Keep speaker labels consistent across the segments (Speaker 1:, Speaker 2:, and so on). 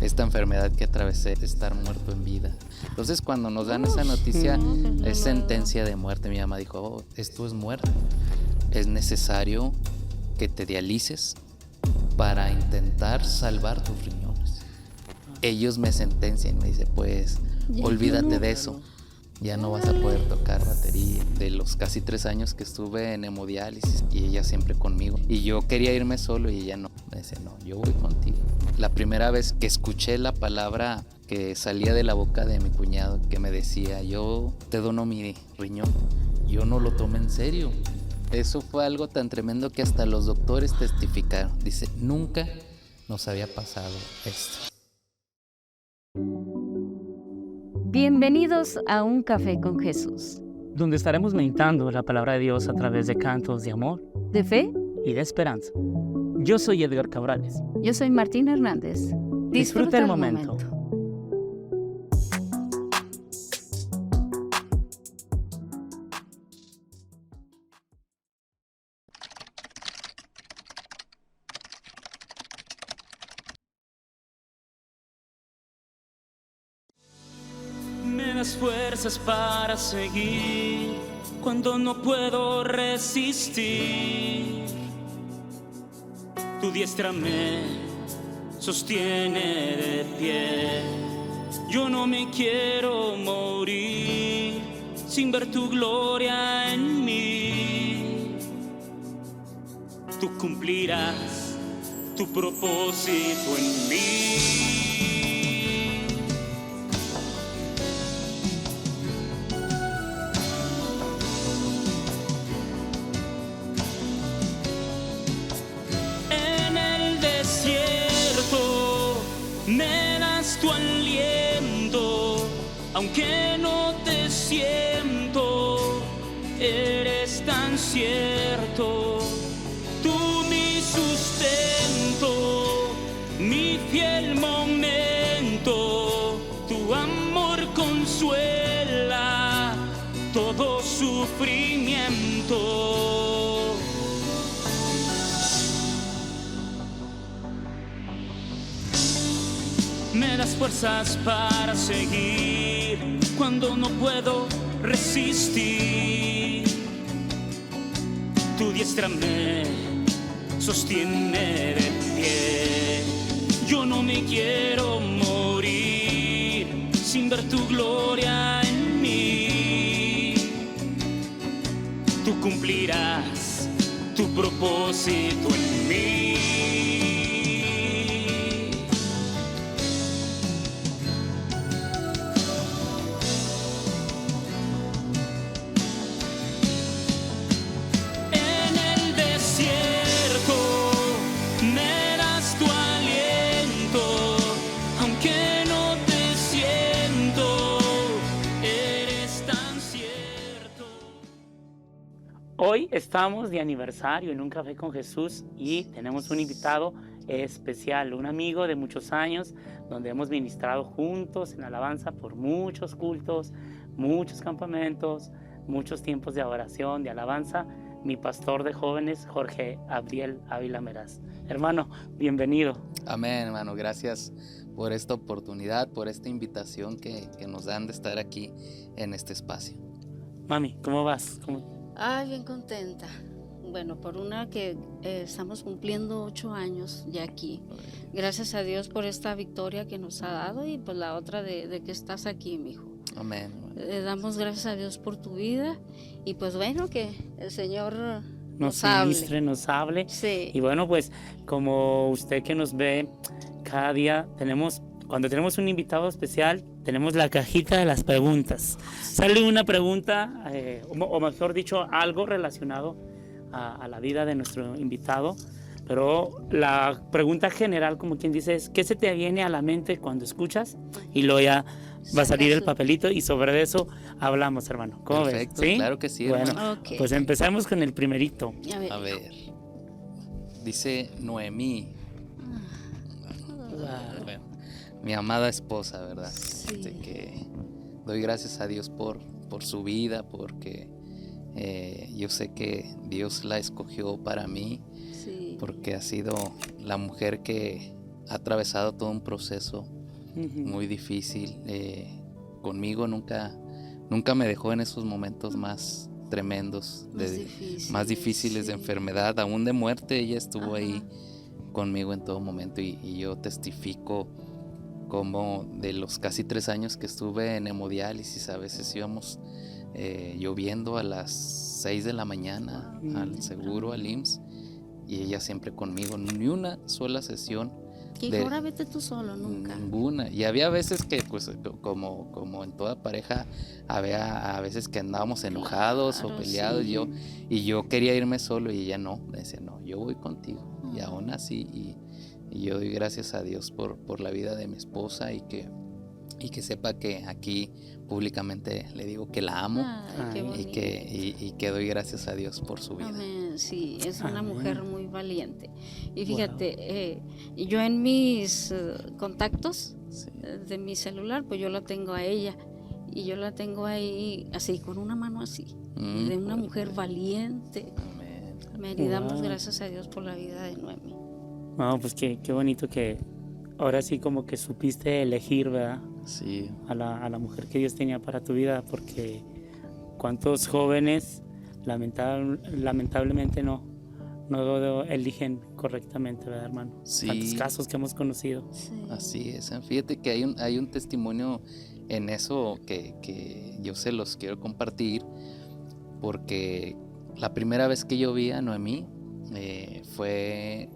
Speaker 1: esta enfermedad que atravesé, estar muerto en vida. Entonces cuando nos dan esa noticia, es sentencia de muerte. Mi mamá dijo, oh, esto es muerte. Es necesario que te dialices para intentar salvar tus riñones. Ellos me sentencian, me dicen, pues olvídate de eso. Ya no vas a poder tocar batería. De los casi 3 años que estuve en hemodiálisis y ella siempre conmigo. Y yo quería irme solo y ella no. Me dice, no, yo voy contigo. La primera vez que escuché la palabra que salía de la boca de mi cuñado, que me decía, yo te dono mi riñón, yo no lo tomé en serio. Eso fue algo tan tremendo que hasta los doctores testificaron. Dice, nunca nos había pasado esto.
Speaker 2: Bienvenidos a Un Café con Jesús,
Speaker 3: donde estaremos meditando la palabra de Dios a través de cantos de amor,
Speaker 2: de fe
Speaker 3: y de esperanza. Yo soy Edgar Cabrales.
Speaker 2: Yo soy Martín Hernández.
Speaker 3: Disfruta el momento. Me das fuerzas para seguir cuando no puedo resistir. Tu diestra me sostiene de pie. Yo no me quiero morir sin ver tu gloria en mí. Tú cumplirás tu propósito en mí. Me das tu aliento, aunque no te siento, eres tan cierto. Tú mi sustento, mi fiel momento, tu amor consuela todo sufrimiento. Me das fuerzas para seguir cuando no puedo resistir. Tu diestra me sostiene de pie. Yo no me quiero morir sin ver tu gloria en mí. Tú cumplirás tu propósito en mí. Hoy estamos de aniversario en Un Café con Jesús y tenemos un invitado especial, un amigo de muchos años, donde hemos ministrado juntos en alabanza por muchos cultos, muchos campamentos, muchos tiempos de adoración, de alabanza. Mi pastor de jóvenes, Jorge Abdiel Ávila Meraz. Hermano, bienvenido.
Speaker 1: Amén, hermano. Gracias por esta oportunidad, por esta invitación que nos dan de estar aquí en este espacio.
Speaker 3: Mami, ¿cómo vas?
Speaker 2: Bien contenta. Bueno, por una que estamos cumpliendo 8 años ya aquí. Gracias a Dios por esta victoria que nos ha dado y pues la otra de que estás aquí, mijo.
Speaker 1: Amén.
Speaker 2: Le damos gracias a Dios por tu vida y pues bueno, que el Señor
Speaker 3: nos ministre, nos hable.
Speaker 2: Sí.
Speaker 3: Y bueno, pues como usted que nos ve cada día, cuando tenemos un invitado especial, tenemos la cajita de las preguntas. Sale una pregunta, o mejor dicho, algo relacionado a la vida de nuestro invitado. Pero la pregunta general, como quien dice, es ¿qué se te viene a la mente cuando escuchas? Y luego ya va a salir el papelito y sobre eso hablamos, hermano. ¿Cómo
Speaker 1: Perfecto,
Speaker 3: ves? ¿Sí?
Speaker 1: Claro que sí,
Speaker 3: bueno,
Speaker 1: hermano.
Speaker 2: Okay.
Speaker 3: Pues empezamos con el primerito.
Speaker 1: A ver. Dice Noemí. Bueno, mi amada esposa, ¿verdad?
Speaker 2: Sí.
Speaker 1: Que doy gracias a Dios por su vida, porque yo sé que Dios la escogió para mí,
Speaker 2: sí.
Speaker 1: porque ha sido la mujer que ha atravesado todo un proceso muy difícil. Conmigo nunca me dejó en esos momentos más tremendos, más difíciles de
Speaker 2: sí.
Speaker 1: enfermedad, aún de muerte. Ella estuvo
Speaker 2: Ajá.
Speaker 1: ahí conmigo en todo momento y yo testifico como de los casi 3 años que estuve en hemodiálisis, a veces íbamos lloviendo a las 6 de la mañana al seguro, al IMSS, y ella siempre conmigo, ni una sola sesión.
Speaker 2: Que
Speaker 1: de-
Speaker 2: ahora vete tú solo, nunca.
Speaker 1: Ninguna. Y había veces que, pues, como en toda pareja, había a veces que andábamos enojados o
Speaker 2: Claro,
Speaker 1: peleados.
Speaker 2: sí.
Speaker 1: Y yo quería irme solo y ella no. Me decía, no, yo voy contigo. Y
Speaker 2: Ah.
Speaker 1: aún así, y yo doy gracias a Dios por la vida de mi esposa y que sepa que aquí públicamente le digo que la amo.
Speaker 2: Ay, qué
Speaker 3: Ay.
Speaker 2: bonito.
Speaker 1: Y que doy gracias a Dios por su vida.
Speaker 2: Amén, sí, es una
Speaker 3: Amén.
Speaker 2: mujer muy valiente. Y fíjate, yo en mis contactos
Speaker 1: Sí.
Speaker 2: de mi celular, pues yo la tengo a ella. Y yo la tengo ahí así, con una mano así, de una mujer valiente.
Speaker 1: Amén.
Speaker 2: Amén, y damos
Speaker 3: Wow.
Speaker 2: gracias a Dios por la vida de Noemi.
Speaker 3: No, pues qué bonito que ahora sí como que supiste elegir, ¿verdad?
Speaker 1: Sí.
Speaker 3: A la mujer que Dios tenía para tu vida, porque cuántos jóvenes lamentablemente no eligen correctamente, ¿verdad, hermano?
Speaker 1: Sí.
Speaker 3: Tantos casos que hemos conocido.
Speaker 2: Sí.
Speaker 1: Así es. Fíjate que hay un testimonio en eso que yo se los quiero compartir, porque la primera vez que yo vi a Noemí fue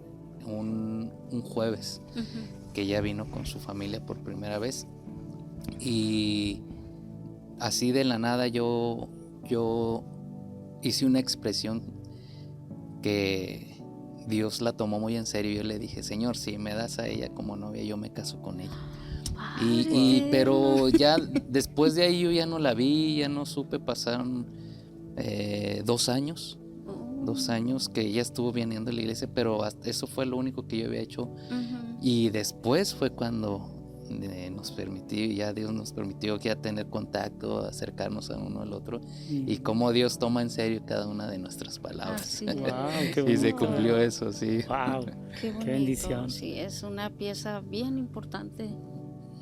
Speaker 1: un jueves
Speaker 2: Ujú.
Speaker 1: que ella vino con su familia por primera vez, y así de la nada yo hice una expresión que Dios la tomó muy en serio. Yo le dije, Señor, si me das a ella como novia, yo me caso con ella.
Speaker 2: Padre
Speaker 1: Pero
Speaker 2: eterno.
Speaker 1: ya después de ahí yo ya no la vi, ya no supe. Pasaron 2 años,
Speaker 2: Oh.
Speaker 1: 2 años que ella estuvo viniendo a la iglesia, pero eso fue lo único que yo había hecho.
Speaker 2: Ujú.
Speaker 1: Y después fue cuando Dios nos permitió ya tener contacto, acercarnos a uno al otro, y cómo Dios toma en serio cada una de nuestras palabras.
Speaker 2: Así es.
Speaker 3: Wow, qué
Speaker 1: Y se
Speaker 3: bonito.
Speaker 1: cumplió eso, sí.
Speaker 3: Wow.
Speaker 2: Qué bonito.
Speaker 3: bendición.
Speaker 2: Sí, es una pieza bien importante,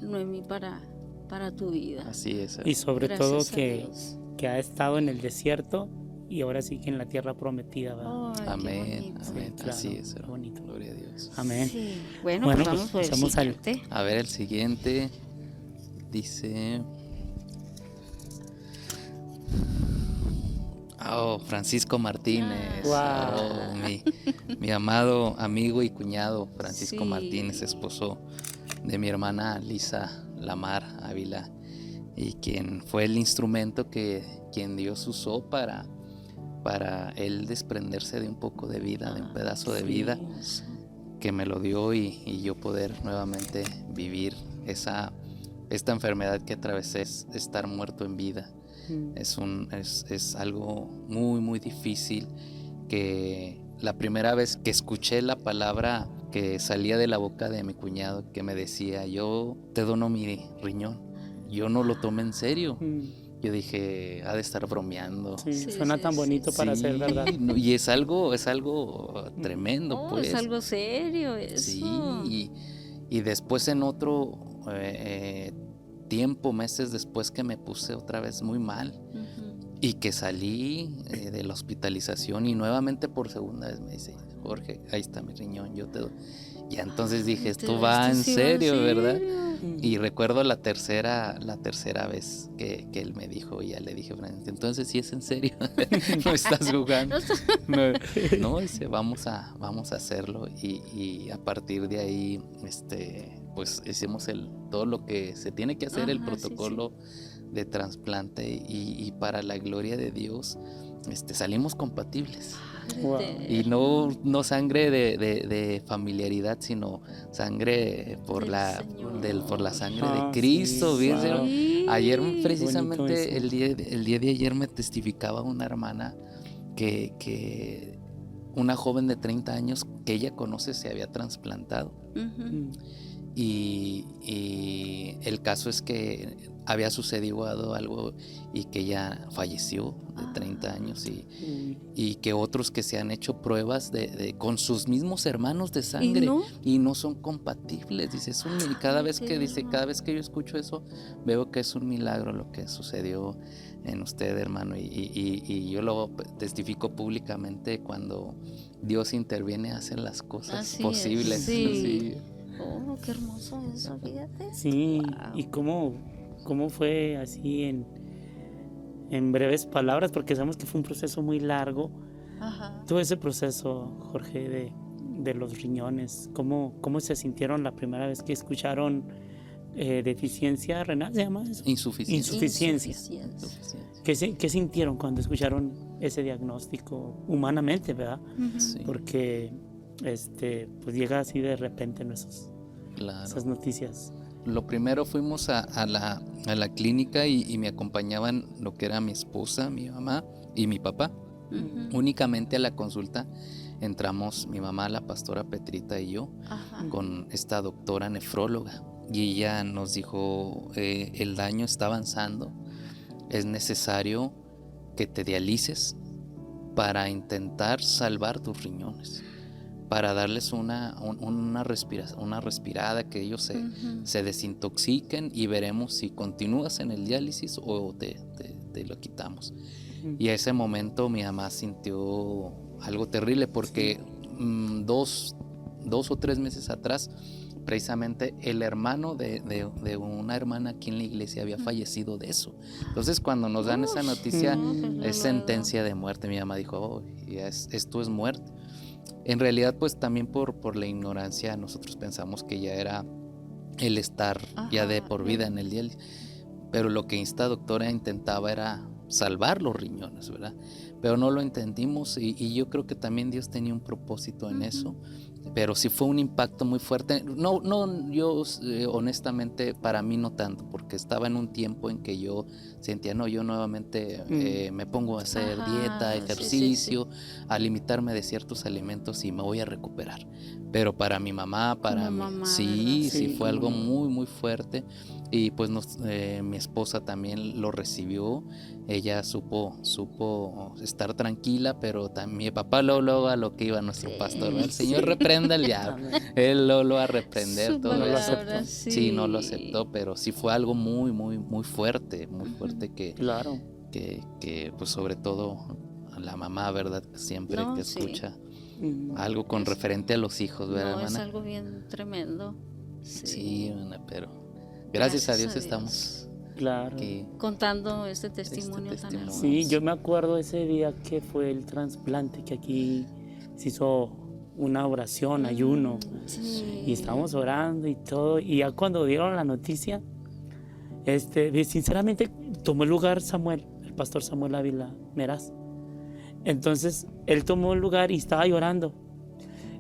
Speaker 2: Noemí, para tu vida.
Speaker 1: Así es.
Speaker 3: Y sobre
Speaker 2: Gracias
Speaker 3: todo
Speaker 2: a Dios.
Speaker 3: que ha estado en el desierto y ahora sí que en la tierra prometida, ¿verdad?
Speaker 2: Ay, qué
Speaker 1: Amén,
Speaker 2: bonito.
Speaker 1: amén.
Speaker 3: Claro,
Speaker 1: Así es.
Speaker 3: qué bonito.
Speaker 1: Gloria a Dios.
Speaker 3: Amén.
Speaker 2: Sí. Bueno,
Speaker 3: Bueno,
Speaker 2: pues
Speaker 3: pues
Speaker 2: vamos por el
Speaker 3: pasamos al-
Speaker 2: siguiente.
Speaker 1: A ver, el siguiente dice... Oh, Francisco Martínez.
Speaker 3: Ah.
Speaker 1: Oh, mi amado amigo y cuñado Francisco
Speaker 2: Sí.
Speaker 1: Martínez, esposo de mi hermana Lisa Lamar Ávila, y quien fue el instrumento quien Dios usó para él desprenderse de un poco de vida, de un pedazo de
Speaker 3: Sí.
Speaker 1: vida que me lo dio, y yo poder nuevamente vivir esta enfermedad que atravesé, es estar muerto en vida.
Speaker 3: Mm.
Speaker 1: Es algo muy, muy difícil, que la primera vez que escuché la palabra que salía de la boca de mi cuñado, que me decía, yo te dono mi riñón, yo no lo tomé en serio.
Speaker 3: Mm.
Speaker 1: Yo dije, ha de estar bromeando.
Speaker 3: Sí,
Speaker 2: Sí,
Speaker 3: suena
Speaker 2: sí,
Speaker 3: tan
Speaker 2: sí,
Speaker 3: bonito para
Speaker 1: Sí,
Speaker 3: ser verdad.
Speaker 1: no, y es algo tremendo,
Speaker 2: Oh,
Speaker 1: pues.
Speaker 2: es algo serio eso.
Speaker 1: Sí, y después en otro tiempo, meses después, que me puse otra vez muy mal
Speaker 2: Ujú.
Speaker 1: y que salí de la hospitalización, y nuevamente por segunda vez me dice, Jorge, ahí está mi riñón, yo te doy. Y entonces dije,
Speaker 2: Ay,
Speaker 1: esto va en
Speaker 2: sí va
Speaker 1: serio, ¿verdad?
Speaker 2: serio.
Speaker 1: Y recuerdo la tercera vez que él me dijo, y ya le dije, Francis, entonces sí es en serio, no estás jugando. No, dice, vamos a hacerlo, y a partir de ahí, pues hicimos todo lo que se tiene que hacer, el
Speaker 2: Ajá, sí,
Speaker 1: protocolo de trasplante, y para la gloria de Dios, salimos compatibles.
Speaker 3: Wow.
Speaker 1: Y no sangre de familiaridad, sino sangre por
Speaker 2: Del
Speaker 1: la
Speaker 2: Señor.
Speaker 1: sangre
Speaker 3: Ah,
Speaker 1: de Cristo,
Speaker 3: sí,
Speaker 1: ¿viste?
Speaker 3: wow.
Speaker 1: Ayer
Speaker 3: Bonito
Speaker 1: precisamente
Speaker 3: eso.
Speaker 1: el día de ayer me testificaba una hermana que una joven de 30 años que ella conoce se había trasplantado,
Speaker 2: Ujú.
Speaker 3: Mm.
Speaker 1: y el caso es que había sucedido algo y que ella falleció de 30 años y que otros que se han hecho pruebas con sus mismos hermanos de sangre y no son compatibles. Dice, cada vez que yo escucho eso, veo que es un milagro lo que sucedió en usted, hermano, y yo lo testifico públicamente. Cuando Dios interviene, hace las cosas posibles.
Speaker 2: Sí. Oh, qué hermoso eso, fíjate.
Speaker 3: Sí,
Speaker 2: wow.
Speaker 3: ¿Y cómo fue así en breves palabras? Porque sabemos que fue un proceso muy largo.
Speaker 2: Ajá.
Speaker 3: Todo ese proceso, Jorge, de los riñones, ¿cómo se sintieron la primera vez que escucharon deficiencia renal? ¿Se llama eso?
Speaker 1: Insuficiencia.
Speaker 3: ¿Qué sintieron cuando escucharon ese diagnóstico humanamente, verdad?
Speaker 1: Sí.
Speaker 3: Porque pues llega así de repente en esas noticias.
Speaker 1: Lo primero, fuimos a la clínica y me acompañaban lo que era mi esposa, mi mamá y mi papá. Únicamente a la consulta entramos mi mamá, la pastora Petrita y yo, con esta doctora nefróloga, y ella nos dijo, el daño está avanzando, es necesario que te dialices para intentar salvar tus riñones, para darles una respirada, que ellos se desintoxiquen, y veremos si continúas en el diálisis o te lo quitamos. Y a ese momento mi mamá sintió algo terrible, porque 2 o 3 meses atrás, precisamente el hermano de una hermana aquí en la iglesia había fallecido de eso. Entonces, cuando nos dan esa noticia, es sentencia de muerte. Mi mamá dijo, esto es muerte. En realidad, pues también por la ignorancia, nosotros pensamos que ya era el estar ya de por vida en el diálisis. Pero lo que esta doctora intentaba era salvar los riñones, ¿verdad? Pero no lo entendimos, y yo creo que también Dios tenía un propósito en eso. Pero sí fue un impacto muy fuerte. No, yo honestamente, para mí no tanto, porque estaba en un tiempo en que yo sentía, yo nuevamente me pongo a hacer dieta, ejercicio, a limitarme de ciertos alimentos y me voy a recuperar. Pero para mi mamá, sí fue algo muy, muy fuerte. Y pues mi esposa también lo recibió. Ella supo estar tranquila, pero también mi papá luego a lo que iba nuestro pastor, el Señor reprenda al diablo. Él lo va a reprender.
Speaker 2: Su
Speaker 1: todo
Speaker 2: palabra,
Speaker 1: sí, no lo aceptó, pero sí fue algo muy, muy, muy fuerte, que pues sobre todo a la mamá, ¿verdad? Siempre que escucha algo con referente a los hijos, ¿verdad, hermana?
Speaker 2: Es algo bien tremendo.
Speaker 1: Sí, hermana, pero gracias a Dios estamos aquí
Speaker 2: contando este testimonio tan hermoso.
Speaker 3: Sí, yo me acuerdo ese día que fue el trasplante, que aquí se hizo una oración, ayuno, y estábamos orando y todo, y ya cuando dieron la noticia, sinceramente tomó el lugar el pastor Samuel Ávila Meraz. Entonces él tomó el lugar y estaba llorando,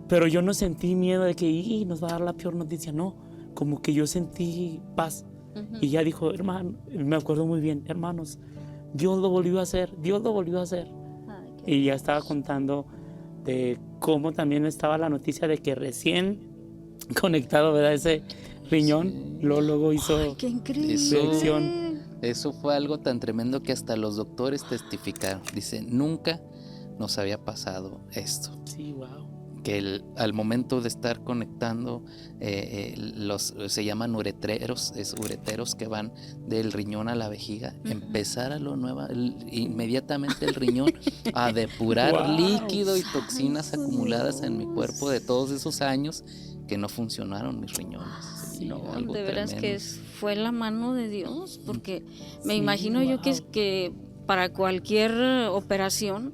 Speaker 3: pero yo no sentí miedo de que nos va a dar la peor noticia, no, como que yo sentí paz. Y ya dijo, hermano, me acuerdo muy bien, hermanos, Dios lo volvió a hacer. Y ya estaba contando de cómo también estaba la noticia de que recién conectado, ¿verdad? Ese riñón, luego hizo.
Speaker 2: ¡Ay, qué increíble!
Speaker 1: Eso fue algo tan tremendo que hasta los doctores testificaron. Dice, nunca nos había pasado esto.
Speaker 3: Sí, wow.
Speaker 1: Que al momento de estar conectando, se llaman ureteros que van del riñón a la vejiga, empezar inmediatamente el riñón a depurar líquido y toxinas acumuladas en mi cuerpo de todos esos años que no funcionaron mis riñones.
Speaker 2: De veras que fue la mano de Dios, porque me imagino yo que para cualquier operación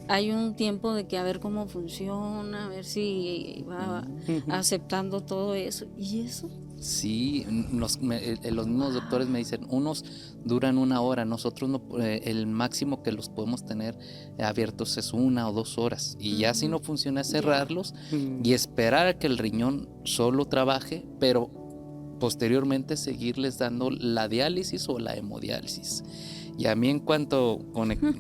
Speaker 2: hay un tiempo de que a ver cómo funciona, a ver si va aceptando todo eso. ¿Y eso?
Speaker 1: Sí, los mismos doctores me dicen, unos duran 1 hora, nosotros el máximo que los podemos tener abiertos es 1 o 2 horas, y ya si no funciona cerrarlos y esperar a que el riñón solo trabaje, pero posteriormente seguirles dando la diálisis o la hemodiálisis. Y a mí en cuanto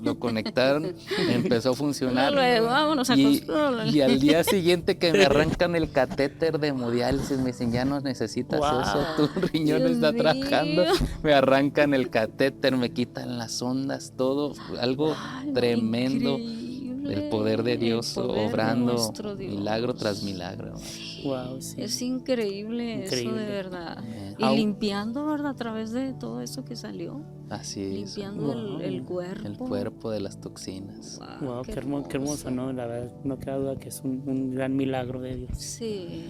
Speaker 1: lo conectaron, empezó a funcionar.
Speaker 2: Luego, vámonos a
Speaker 1: Y al día siguiente que me arrancan el catéter de hemodiálisis, me dicen, ya no necesitas eso, tu riñón
Speaker 2: Dios
Speaker 1: está trabajando.
Speaker 2: mío.
Speaker 1: Me arrancan el catéter, me quitan las ondas, todo, algo
Speaker 2: Ay, no,
Speaker 1: tremendo.
Speaker 2: increíble.
Speaker 1: El poder de Dios
Speaker 2: El poder de
Speaker 1: obrando
Speaker 2: nuestro Dios.
Speaker 1: milagro tras milagro.
Speaker 3: Wow, sí.
Speaker 2: Es increíble, eso
Speaker 3: Increíble.
Speaker 2: de verdad.
Speaker 1: Amén.
Speaker 2: Y limpiando, ¿verdad? A través de todo eso que salió.
Speaker 1: Así es.
Speaker 2: Limpiando
Speaker 3: Wow.
Speaker 2: el cuerpo.
Speaker 1: El cuerpo de las toxinas.
Speaker 3: Wow, qué hermoso, ¿no? La verdad, no queda duda que es un gran milagro de Dios.
Speaker 2: Sí.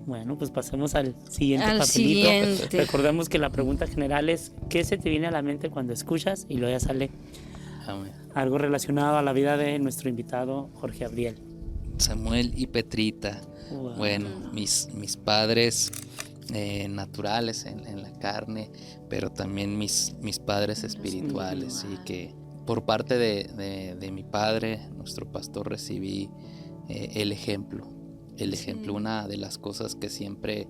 Speaker 3: Bueno, pues pasemos al siguiente
Speaker 2: Al
Speaker 3: papelito.
Speaker 2: siguiente.
Speaker 3: Recordemos que la pregunta general es, ¿qué se te viene a la mente cuando escuchas? Y luego ya sale
Speaker 1: Amén.
Speaker 3: algo relacionado a la vida de nuestro invitado Jorge Abriel.
Speaker 1: Samuel y Petrita.
Speaker 3: Wow.
Speaker 1: Bueno, mis padres naturales en la carne, pero también mis padres espirituales. Y que por parte de mi padre, nuestro pastor, recibí el ejemplo. Una de las cosas que siempre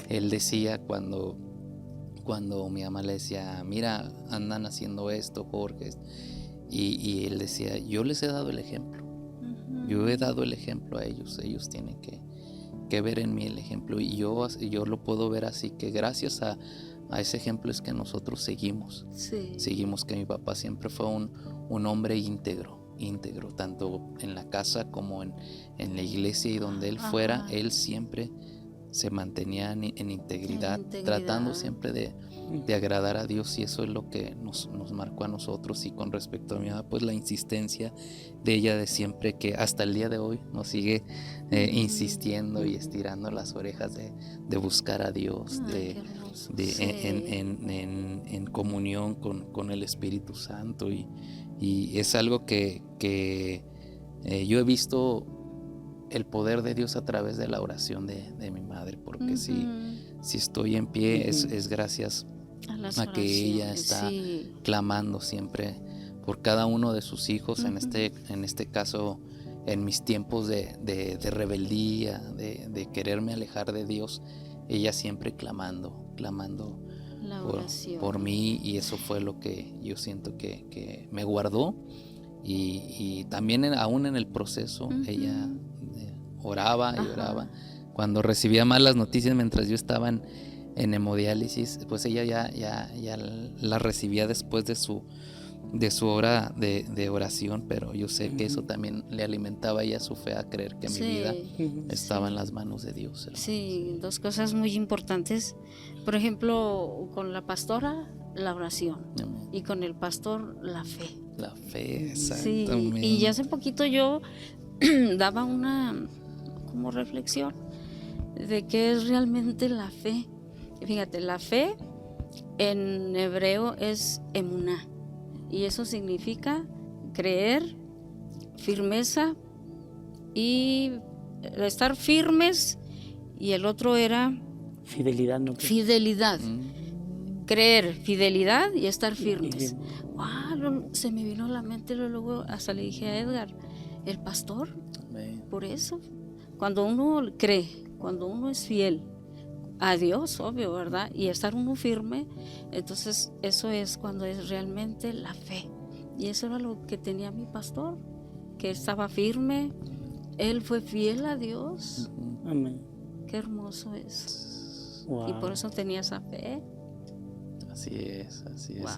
Speaker 1: él decía cuando mi mamá le decía, mira, andan haciendo esto, Jorge. Y él decía, yo les he dado el ejemplo. Yo he dado el ejemplo a ellos. Ellos tienen que ver en mí el ejemplo. Y yo lo puedo ver así, que gracias a ese ejemplo es que nosotros seguimos.
Speaker 2: Sí.
Speaker 1: Seguimos, que mi papá siempre fue un hombre íntegro, tanto en la casa como en la iglesia, y donde él fuera, él siempre se mantenía en integridad, tratando siempre de agradar a Dios, y eso es lo que nos marcó a nosotros. Y con respecto a mi mamá, pues la insistencia de ella de siempre, que hasta el día de hoy nos sigue insistiendo y estirando las orejas de buscar a Dios, en comunión con el Espíritu Santo, y es algo que yo he visto el poder de Dios a través de la oración de mi madre, porque si estoy en pie es gracias a que ella está clamando siempre por cada uno de sus hijos. En este caso, en mis tiempos de rebeldía, de quererme alejar de Dios, ella siempre clamando por mí, y eso fue lo que yo siento que me guardó. Y también aún en el proceso ella oraba y oraba. Cuando recibía malas noticias mientras yo estaba en hemodiálisis, pues ella ya la recibía después de su hora de oración, pero yo sé que eso también le alimentaba a ella su fe, a creer que mi vida estaba en las manos de Dios, hermanos.
Speaker 2: Sí, dos cosas muy importantes. Por ejemplo, con la pastora, la oración.
Speaker 1: Amén.
Speaker 2: Y con el pastor, la fe.
Speaker 1: La fe,
Speaker 2: Sí,
Speaker 1: exactamente.
Speaker 2: y ya hace poquito yo daba una como reflexión de qué es realmente la fe. Fíjate, la fe en hebreo es emuná, y eso significa creer, firmeza y estar firmes, y el otro era
Speaker 3: Fidelidad, ¿no?
Speaker 2: fidelidad. Creer, fidelidad y estar firmes. Wow, se me vino a la mente, luego hasta le dije a Edgar, el pastor, por eso, cuando uno cree, cuando uno es fiel a Dios, obvio, ¿verdad? Y estar uno firme, entonces eso es cuando es realmente la fe. Y eso era lo que tenía mi pastor, que estaba firme, él fue fiel a Dios.
Speaker 3: Amén.
Speaker 2: Qué hermoso es.
Speaker 3: Wow.
Speaker 2: Y por eso tenía esa fe.
Speaker 1: Así es,
Speaker 2: Wow,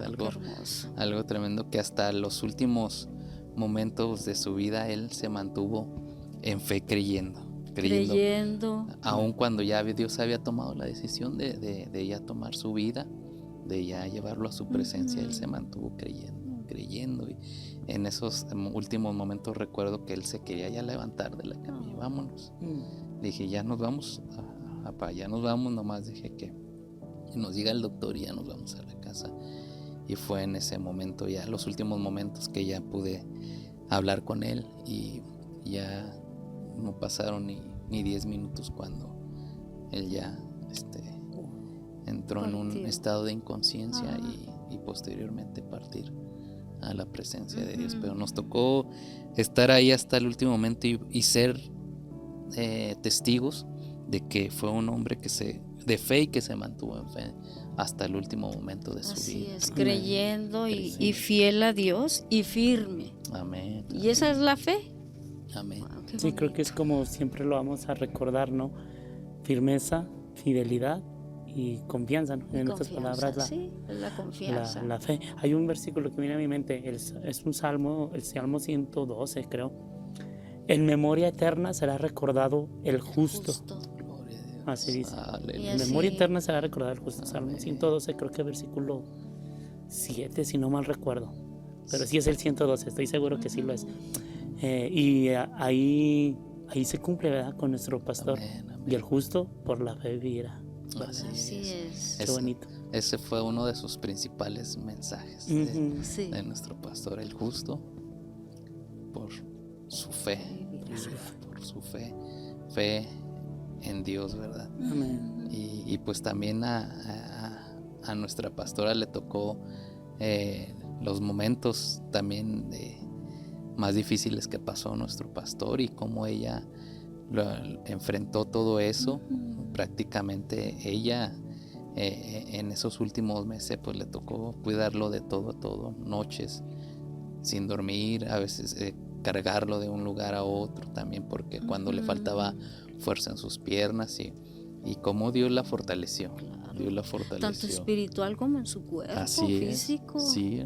Speaker 1: algo tremendo, que hasta los últimos momentos de su vida él se mantuvo en fe, creyendo. Aun cuando ya Dios había tomado la decisión de ya tomar su vida, de ya llevarlo a su presencia, él se mantuvo creyendo, y en esos últimos momentos recuerdo que él se quería ya levantar de la cama y vámonos. Le dije, ya nos vamos, papá, ya nos vamos, nomás dije que nos diga el doctor y ya nos vamos a la casa. Y fue en ese momento, ya los últimos momentos, que ya pude hablar con él, y ya no pasaron ni 10 minutos cuando él ya entró en un estado de inconsciencia y posteriormente partir a la presencia de Dios. Pero nos tocó estar ahí hasta el último momento y ser testigos de que fue un hombre que se de fe y que se mantuvo en fe hasta el último momento de su
Speaker 2: Así
Speaker 1: vida.
Speaker 2: es, creyendo y fiel a Dios y firme.
Speaker 1: Amén.
Speaker 2: Y esa es la fe.
Speaker 1: Amén.
Speaker 2: Wow, qué
Speaker 3: Sí, creo que es
Speaker 2: bonito.
Speaker 3: como siempre lo vamos a recordar, ¿no? Firmeza, fidelidad y confianza, ¿no? En otras
Speaker 2: Confianza,
Speaker 3: palabras,
Speaker 2: sí, es la confianza.
Speaker 3: la fe. Hay un versículo que viene a mi mente, es un salmo, el Salmo 112, creo. En memoria eterna será recordado el justo.
Speaker 1: Gloria a Dios.
Speaker 3: Así dice.
Speaker 1: Aleluya.
Speaker 3: En
Speaker 2: así-
Speaker 3: memoria eterna será recordado el justo. Salmo
Speaker 1: Amén.
Speaker 3: 112, creo que versículo 7, si no mal recuerdo. Pero sí es el 112, estoy seguro que sí lo es. Ahí se cumple, ¿verdad? Con nuestro pastor.
Speaker 1: Amén, amén.
Speaker 3: Y el justo por la fe vivirá.
Speaker 2: Así es.
Speaker 3: Qué
Speaker 1: Ese-
Speaker 3: bonito.
Speaker 1: Ese fue uno de sus principales mensajes
Speaker 3: Ujú.
Speaker 2: Sí.
Speaker 1: de nuestro pastor, el justo, por su fe, por su fe en Dios, ¿verdad?
Speaker 3: Amén.
Speaker 1: Y pues también a nuestra pastora le tocó los momentos también más difíciles que pasó nuestro pastor y cómo ella enfrentó todo eso. Prácticamente ella en esos últimos meses pues le tocó cuidarlo de todo, noches sin dormir, a veces cargarlo de un lugar a otro también porque cuando le faltaba fuerza en sus piernas y cómo Dios la fortaleció. Dios la fortaleció.
Speaker 2: Tanto espiritual como en su cuerpo,
Speaker 1: Así
Speaker 2: físico.
Speaker 1: es, sí.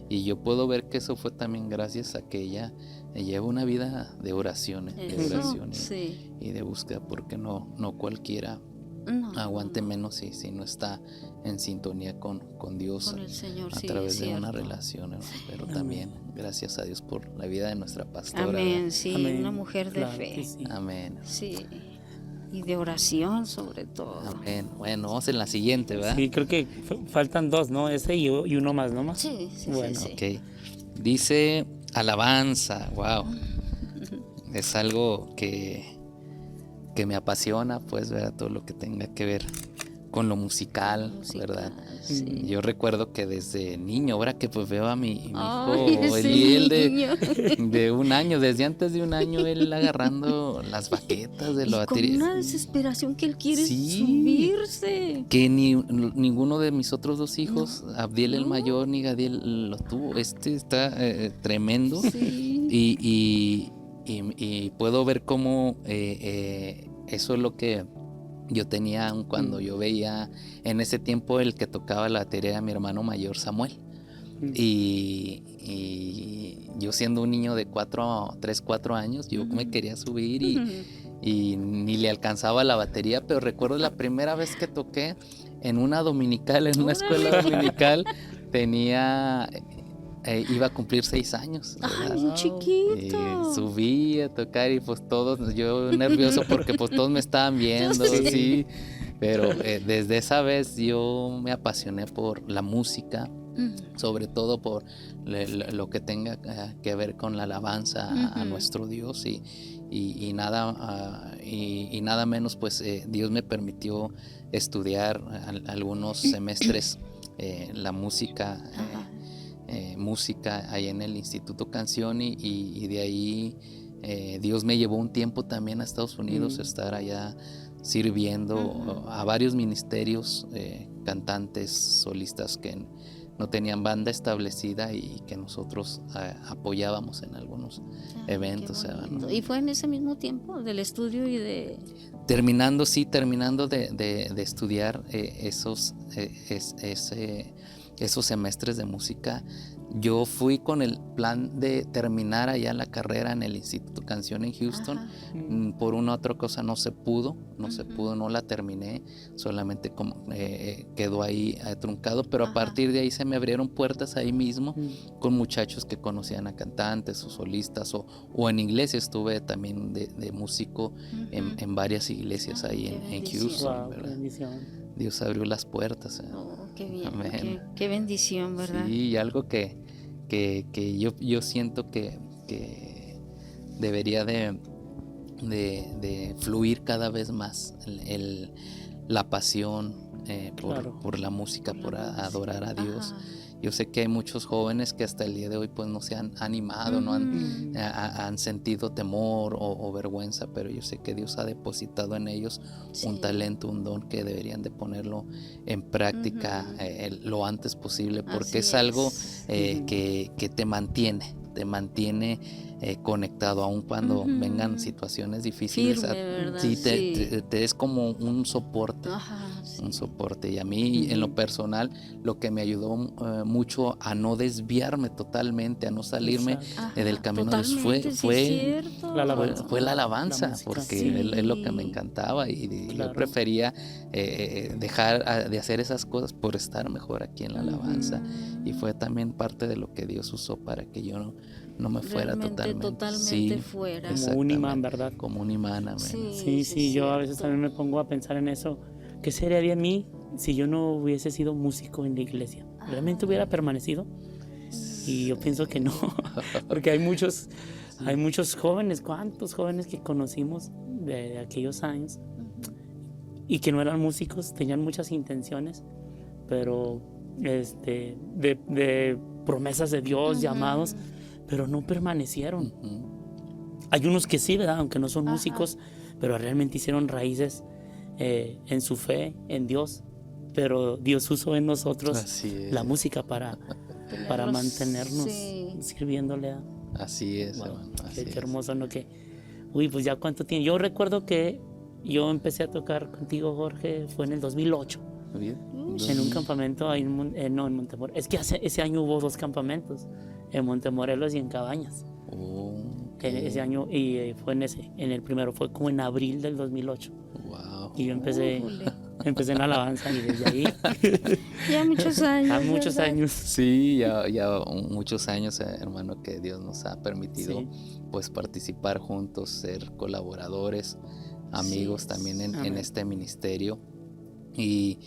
Speaker 1: Y yo puedo ver que eso fue también gracias a que ella lleva una vida de oraciones,
Speaker 2: Eso, sí.
Speaker 1: y de búsqueda, porque no cualquiera
Speaker 2: No,
Speaker 1: aguante
Speaker 2: no,
Speaker 1: menos si no está en sintonía con Dios
Speaker 2: con el Señor,
Speaker 1: a
Speaker 2: sí,
Speaker 1: través
Speaker 2: es
Speaker 1: de una
Speaker 2: cierto.
Speaker 1: relación, pero
Speaker 3: Amén.
Speaker 1: también gracias a Dios por la vida de nuestra pastora.
Speaker 2: Amén, sí,
Speaker 3: Amén.
Speaker 2: una mujer de
Speaker 3: Claro
Speaker 2: fe.
Speaker 3: que sí.
Speaker 1: Amén.
Speaker 2: Sí. Y de oración sobre todo.
Speaker 1: Amén. Bueno, vamos en la siguiente, ¿verdad?
Speaker 3: Sí, creo que faltan dos, ¿no? Ese y uno más, ¿no más?
Speaker 2: Sí, sí,
Speaker 3: Bueno,
Speaker 2: sí.
Speaker 1: Ok. Dice alabanza, wow. Es algo que me apasiona, pues, ¿verdad? Todo lo que tenga que ver con lo musical,
Speaker 2: Musical,
Speaker 1: ¿verdad?
Speaker 2: sí.
Speaker 1: Yo recuerdo que desde niño, ahora que pues veo a mi hijo
Speaker 2: Ay, ese
Speaker 1: Eliel
Speaker 2: niño.
Speaker 1: de un año, desde antes de un año, él agarrando las baquetas de
Speaker 2: Y
Speaker 1: la
Speaker 2: con
Speaker 1: batería.
Speaker 2: una desesperación que él quiere
Speaker 1: Sí.
Speaker 2: subirse.
Speaker 1: Que ninguno de mis otros dos hijos, Abdiel el
Speaker 2: No.
Speaker 1: mayor ni Gadiel, lo tuvo. Este está tremendo.
Speaker 2: Sí.
Speaker 1: Y puedo ver cómo eso es lo que yo tenía aun cuando yo veía en ese tiempo el que tocaba la batería era mi hermano mayor Samuel. Y yo siendo un niño de 3, 4 años, yo me quería subir y ni le alcanzaba la batería, pero recuerdo la primera vez que toqué en una dominical, en una escuela dominical, iba a cumplir 6 años.
Speaker 2: Ay,
Speaker 1: ¿verdad?
Speaker 2: un
Speaker 1: Y
Speaker 2: chiquito.
Speaker 1: subí a tocar y pues todos, yo nervioso porque pues todos me estaban viendo,
Speaker 2: Sí.
Speaker 1: sí. Pero desde esa vez yo me apasioné por la música, sobre todo por lo que tenga que ver con la alabanza a nuestro Dios y nada menos pues Dios me permitió estudiar algunos semestres la música. Música ahí en el Instituto Canción y de ahí Dios me llevó un tiempo también a Estados Unidos a estar allá sirviendo a varios ministerios, cantantes, solistas que no tenían banda establecida y que nosotros apoyábamos en algunos eventos.
Speaker 2: Qué bonito.
Speaker 1: ¿no?
Speaker 2: Y fue en ese mismo tiempo del estudio y de...
Speaker 1: Terminando de estudiar esos semestres de música, yo fui con el plan de terminar allá la carrera en el Instituto Canción en Houston. Por una u otra cosa no se pudo, no la terminé, solamente quedó ahí truncado, pero a partir de ahí se me abrieron puertas ahí mismo con muchachos que conocían a cantantes o solistas o en iglesias. Estuve también de músico en varias iglesias ahí en Houston.
Speaker 3: Wow,
Speaker 1: ¿verdad?
Speaker 3: qué bendición.
Speaker 1: Dios abrió las puertas.
Speaker 2: Oh, qué bien,
Speaker 1: Amén.
Speaker 2: qué bendición, ¿verdad?
Speaker 1: Sí, y algo que yo siento que debería de fluir cada vez más, la pasión,
Speaker 3: Claro.
Speaker 1: por la música, por
Speaker 2: música.
Speaker 1: adorar a Dios.
Speaker 2: Ajá.
Speaker 1: Yo sé que hay muchos jóvenes que hasta el día de hoy pues no se han animado, no han,
Speaker 2: Ujú.
Speaker 1: han sentido temor o vergüenza, pero yo sé que Dios ha depositado en ellos un
Speaker 2: Sí.
Speaker 1: talento, un don que deberían de ponerlo en práctica
Speaker 2: Ujú.
Speaker 1: lo antes posible, porque
Speaker 2: Así
Speaker 1: es algo
Speaker 2: es.
Speaker 3: Ujú.
Speaker 1: que te mantiene conectado, aun cuando vengan
Speaker 2: Ujú.
Speaker 1: situaciones difíciles.
Speaker 2: Firme, ¿verdad?
Speaker 1: Sí,
Speaker 2: Sí.
Speaker 1: te es como un soporte.
Speaker 2: Ajá,
Speaker 1: Un
Speaker 2: sí.
Speaker 1: soporte. Y a mí, en lo
Speaker 3: Ujú.
Speaker 1: personal, lo que me ayudó mucho a no desviarme totalmente, a no salirme
Speaker 3: Exacto.
Speaker 1: del
Speaker 2: Ajá,
Speaker 1: camino de Dios,
Speaker 2: totalmente, sí es cierto.
Speaker 3: La alabanza.
Speaker 1: fue la
Speaker 3: La
Speaker 1: alabanza,
Speaker 3: música.
Speaker 1: porque es lo que me
Speaker 2: Sí.
Speaker 1: encantaba y yo
Speaker 3: Claro.
Speaker 1: prefería dejar de hacer esas cosas por estar mejor aquí en la alabanza. Y fue también parte de lo que Dios usó para que yo no me fuera
Speaker 2: Realmente,
Speaker 1: totalmente.
Speaker 2: totalmente
Speaker 1: Sí,
Speaker 2: fuera.
Speaker 3: Como un imán,
Speaker 1: exactamente.
Speaker 3: ¿verdad?
Speaker 1: Como un imán, amén.
Speaker 3: Sí,
Speaker 2: Sí, sí,
Speaker 3: sí, yo a veces
Speaker 2: cierto.
Speaker 3: también me pongo a pensar en eso. ¿Qué sería de mí si yo no hubiese sido músico en la iglesia? ¿Realmente hubiera permanecido? Y yo pienso que no, porque hay muchos jóvenes, ¿cuántos jóvenes que conocimos de aquellos años y que no eran músicos, tenían muchas intenciones, pero de promesas de Dios, llamados, pero no permanecieron.
Speaker 1: Ujú.
Speaker 3: Hay unos que sí, ¿verdad? Aunque no son
Speaker 2: Ajá.
Speaker 3: músicos, pero realmente hicieron raíces en su fe, en Dios. Pero Dios usó en nosotros
Speaker 1: Así
Speaker 3: la
Speaker 1: es.
Speaker 3: música para
Speaker 2: Tenerlos,
Speaker 3: mantenernos
Speaker 2: sí.
Speaker 3: sirviéndole.
Speaker 1: Así es,
Speaker 3: Wow,
Speaker 1: hermano. Así
Speaker 3: qué
Speaker 1: es.
Speaker 3: hermoso, ¿no? Uy, pues ya cuánto tiempo. Yo recuerdo que yo empecé a tocar contigo, Jorge, fue en el 2008,
Speaker 1: Bien.
Speaker 3: en un campamento ahí en Montemorelos. Es que ese año hubo 2 campamentos, en Montemorelos y en Cabañas.
Speaker 1: Ok.
Speaker 3: Ese año, y fue en el primero, fue como en abril del 2008.
Speaker 1: Wow.
Speaker 3: Y yo empecé en alabanza y desde ahí,
Speaker 2: Ya muchos años.
Speaker 3: a muchos
Speaker 2: ¿verdad?
Speaker 3: años.
Speaker 1: Sí, ya muchos años, hermano, que Dios nos ha permitido
Speaker 3: Sí.
Speaker 1: pues participar juntos, ser colaboradores, amigos
Speaker 2: Sí.
Speaker 1: también en
Speaker 3: Amén.
Speaker 1: este ministerio. Y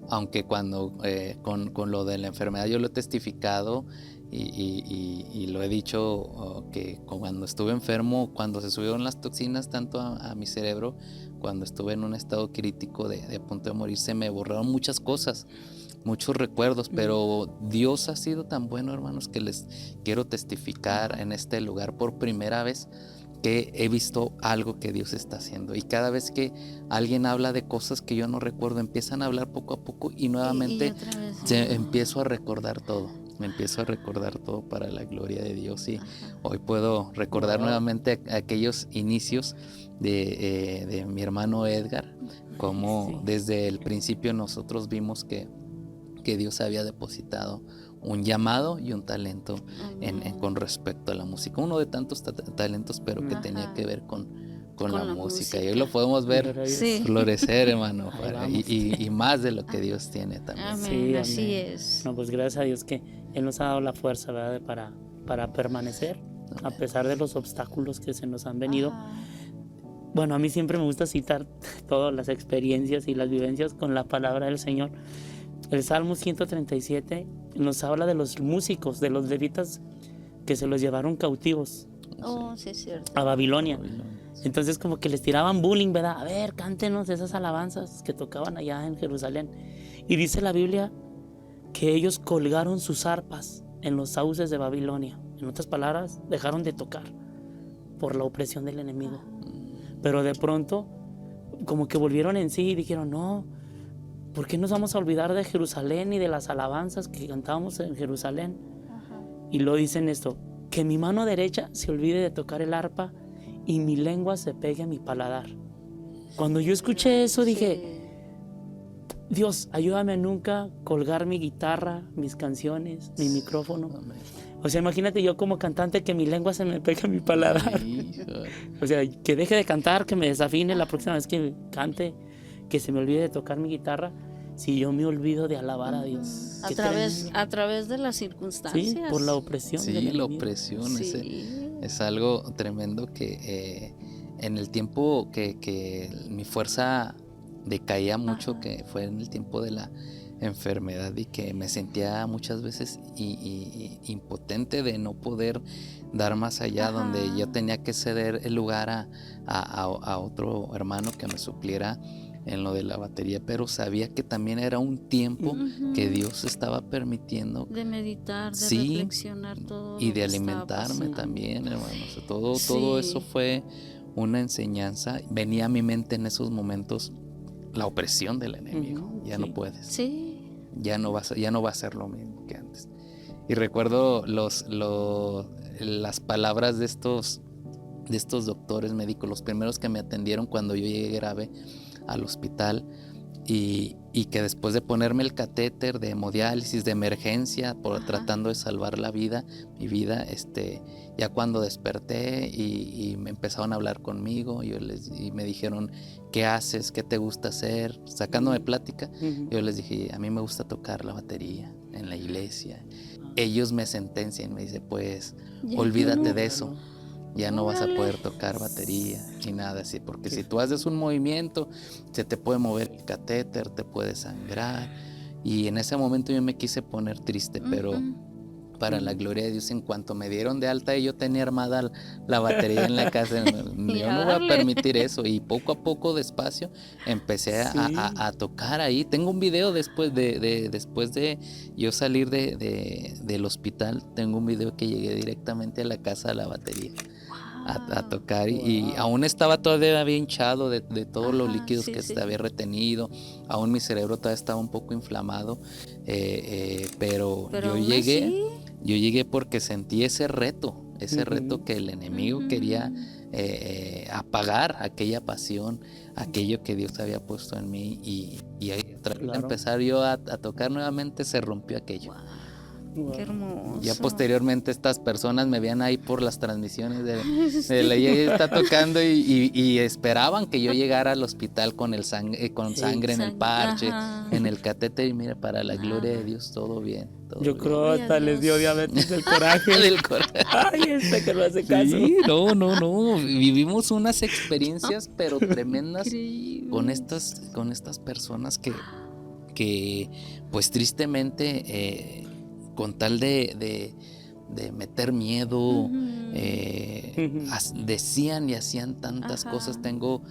Speaker 1: aunque cuando con lo de la enfermedad yo lo he testificado y lo he dicho, que cuando estuve enfermo, cuando se subieron las toxinas tanto a mi cerebro, cuando estuve en un estado crítico de a punto de morir, se me borraron muchas cosas, muchos recuerdos, pero Dios ha sido tan bueno, hermanos, que les quiero testificar en este lugar por primera vez que he visto algo que Dios está haciendo. Y cada vez que alguien habla de cosas que yo no recuerdo, empiezan a hablar poco a poco y nuevamente
Speaker 2: Y otra vez.
Speaker 1: empiezo a recordar todo. Me empiezo a recordar todo para la gloria de Dios. Y hoy puedo recordar
Speaker 3: Wow.
Speaker 1: nuevamente aquellos inicios de mi hermano Edgar, como
Speaker 3: Sí.
Speaker 1: desde el principio nosotros vimos que Dios había depositado un llamado y un talento con respecto a la música. Uno de tantos talentos, pero que tenía
Speaker 2: Ajá.
Speaker 1: que ver con
Speaker 2: Con
Speaker 1: la
Speaker 2: la
Speaker 1: música. Y hoy
Speaker 2: música.
Speaker 1: lo podemos ver
Speaker 3: Gloria a Dios.
Speaker 2: Sí.
Speaker 1: florecer, hermano,
Speaker 3: Ahí vamos.
Speaker 1: y más de lo que Dios tiene también.
Speaker 2: Amén,
Speaker 3: Sí,
Speaker 2: así
Speaker 3: amén.
Speaker 2: es.
Speaker 3: No, pues gracias a Dios que Él nos ha dado la fuerza, ¿verdad? Para permanecer a pesar de los obstáculos que se nos han venido.
Speaker 2: Ajá.
Speaker 3: Bueno, a mí siempre me gusta citar todas las experiencias y las vivencias con la palabra del Señor. El Salmo 137 nos habla de los músicos, de los levitas que se los llevaron cautivos
Speaker 2: Oh, sí es cierto.
Speaker 3: a Babilonia. Entonces como que les tiraban bullying, ¿verdad? A ver, cántenos esas alabanzas que tocaban allá en Jerusalén. Y dice la Biblia que ellos colgaron sus arpas en los sauces de Babilonia. En otras palabras, dejaron de tocar por la opresión del enemigo. Pero de pronto, como que volvieron en sí y dijeron, no, ¿por qué nos vamos a olvidar de Jerusalén y de las alabanzas que cantábamos en Jerusalén? Y lo dicen esto, que mi mano derecha se olvide de tocar el arpa y mi lengua se pegue a mi paladar. Cuando yo escuché eso dije, Dios, ayúdame a nunca colgar mi guitarra, mis canciones, mi micrófono.
Speaker 1: Amén.
Speaker 3: O sea, imagínate yo como cantante que mi lengua se me pegue a mi paladar.
Speaker 1: Híjole.
Speaker 3: O sea, que deje de cantar, que me desafine la próxima vez que cante, que se me olvide de tocar mi guitarra, si yo me olvido de alabar a Dios.
Speaker 2: A
Speaker 3: Qué
Speaker 2: través,
Speaker 3: tremendo.
Speaker 2: a través de las circunstancias.
Speaker 3: Sí, por la opresión del
Speaker 1: Sí, la
Speaker 3: enemigo.
Speaker 1: opresión
Speaker 2: Sí.
Speaker 1: es algo tremendo que en el tiempo que mi fuerza decaía mucho, que fue en el tiempo de la enfermedad y que me sentía muchas veces impotente de no poder dar más allá, donde yo tenía que ceder el lugar a otro hermano que me supliera en lo de la batería, pero sabía que también era un tiempo que
Speaker 2: Ujú.
Speaker 1: Dios estaba permitiendo,
Speaker 2: De meditar, de
Speaker 1: sí,
Speaker 2: reflexionar todo
Speaker 1: y
Speaker 2: lo
Speaker 1: de
Speaker 2: que estaba
Speaker 1: alimentarme
Speaker 2: pasando.
Speaker 1: también, hermano. O sea, todo eso
Speaker 2: Sí.
Speaker 1: fue una enseñanza. Venía a mi mente en esos momentos la opresión del enemigo.
Speaker 3: Ujú,
Speaker 1: Ya no
Speaker 3: sí.
Speaker 1: puedes,
Speaker 2: Sí.
Speaker 1: ya no va a ser lo mismo que antes. Y recuerdo las palabras de estos doctores médicos, los primeros que me atendieron cuando yo llegué grave al hospital, y que después de ponerme el catéter de hemodiálisis de emergencia tratando de salvar mi vida, ya cuando desperté y me empezaron a hablar conmigo, y me dijeron, ¿qué haces? ¿Qué te gusta hacer? Sacándome plática,
Speaker 3: Ujú.
Speaker 1: yo les dije, a mí me gusta tocar la batería en la iglesia. Ellos me sentencian, me dicen, pues
Speaker 2: Ya
Speaker 1: olvídate
Speaker 2: no.
Speaker 1: de eso. Ya no vas a
Speaker 2: Órale.
Speaker 1: poder tocar batería ni nada así, porque
Speaker 3: Qué
Speaker 1: si tú haces un movimiento, se te puede mover el catéter, te puede sangrar. Y en ese momento yo me quise poner triste, pero para la gloria de Dios, en cuanto me dieron de alta y yo tenía armada la batería en la casa,
Speaker 2: Y
Speaker 1: yo
Speaker 2: a
Speaker 1: no voy a
Speaker 2: darle.
Speaker 1: permitir eso. Y poco a poco, despacio, empecé
Speaker 3: Sí.
Speaker 1: a tocar ahí. Tengo un video después de yo salir del hospital, tengo un video que llegué directamente a la casa de la batería a
Speaker 2: Wow.
Speaker 1: tocar, y
Speaker 3: Wow.
Speaker 1: aún estaba todavía hinchado de todos los
Speaker 2: Ajá,
Speaker 1: líquidos
Speaker 2: sí,
Speaker 1: que se
Speaker 2: sí.
Speaker 1: había retenido, aún mi cerebro todavía estaba un poco inflamado, pero
Speaker 2: Pero aún así.
Speaker 1: yo llegué porque sentí ese reto
Speaker 3: Ujú.
Speaker 1: que el enemigo quería apagar aquella pasión, aquello que Dios había puesto en mí, y ahí, tras
Speaker 3: Claro.
Speaker 1: empezar yo a tocar nuevamente, se rompió aquello.
Speaker 2: Wow, qué
Speaker 3: Wow.
Speaker 2: hermoso.
Speaker 1: Ya posteriormente estas personas me veían ahí por las transmisiones de la
Speaker 2: Sí.
Speaker 1: ella está tocando, y esperaban que yo llegara al hospital con con
Speaker 3: Hey,
Speaker 1: sangre en el parche,
Speaker 2: Ajá.
Speaker 1: en el catéter, y mira, para la gloria de
Speaker 2: Nada.
Speaker 1: Dios, todo bien, todo
Speaker 3: Yo
Speaker 1: bien.
Speaker 3: creo
Speaker 2: Gloria a
Speaker 3: hasta les dio
Speaker 2: Dios.
Speaker 3: diabetes del coraje.
Speaker 1: Del corazón.
Speaker 3: Ay, que no hace caso.
Speaker 1: Sí, no. Vivimos unas experiencias, pero tremendas, con
Speaker 2: Increíble.
Speaker 1: estas personas que pues tristemente, con tal de meter miedo,
Speaker 2: Ujú.
Speaker 1: decían y hacían tantas cosas.
Speaker 2: Ajá.
Speaker 1: Tengo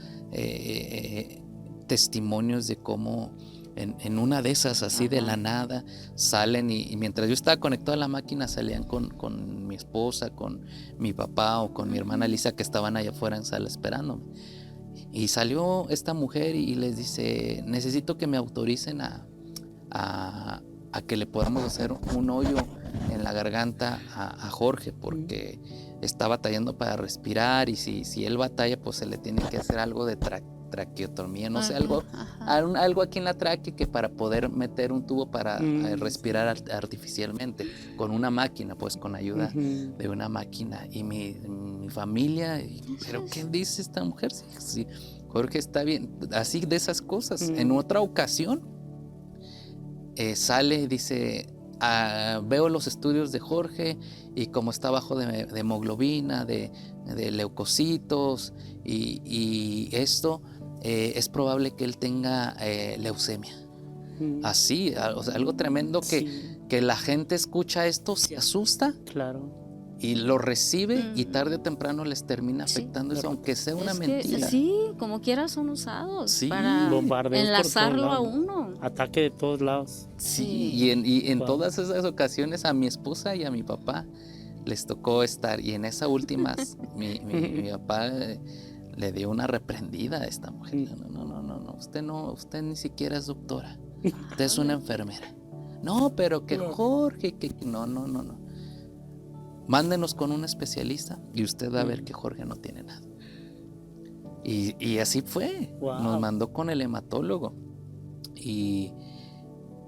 Speaker 1: testimonios de cómo en una de esas, así de la
Speaker 2: Ajá.
Speaker 1: nada, salen, y mientras yo estaba conectado a la máquina, salían con mi esposa, con mi papá o con mi hermana Lisa, que estaban allá afuera en sala esperándome. Y salió esta mujer y les dice, necesito que me autoricen a que le podamos hacer un hoyo en la garganta a Jorge, porque está batallando para respirar, y si él batalla, pues se le tiene que hacer algo de traqueotomía, no sé, algo aquí en la tráquea, que para poder meter un tubo para respirar artificialmente con una máquina, pues con ayuda de una máquina. Y mi familia, ¿pero qué dice esta mujer? Sí, Jorge está bien, así de esas cosas. En otra ocasión sale y dice, veo los estudios de Jorge, y como está bajo de hemoglobina, de leucocitos, y esto, es probable que él tenga leucemia. Así, o sea, algo tremendo, que la gente escucha esto, se asusta,
Speaker 3: Claro.
Speaker 1: y lo recibe, y tarde o temprano les termina afectando eso, aunque sea una mentira.
Speaker 2: Sí, como quiera son usados
Speaker 1: Sí.
Speaker 2: para
Speaker 3: Bombardeos por todos
Speaker 2: enlazarlo a
Speaker 3: lados.
Speaker 2: uno.
Speaker 3: Ataque de todos lados.
Speaker 1: Sí, y en
Speaker 3: Wow.
Speaker 1: todas esas ocasiones a mi esposa y a mi papá les tocó estar, y en esa última mi papá le dio una reprendida a esta mujer. No, usted ni siquiera es doctora, usted es una enfermera. No, pero que Jorge, que no. Mándenos con un especialista y usted va a ver que Jorge no tiene nada. Y así fue.
Speaker 3: Wow.
Speaker 1: Nos mandó con el hematólogo, y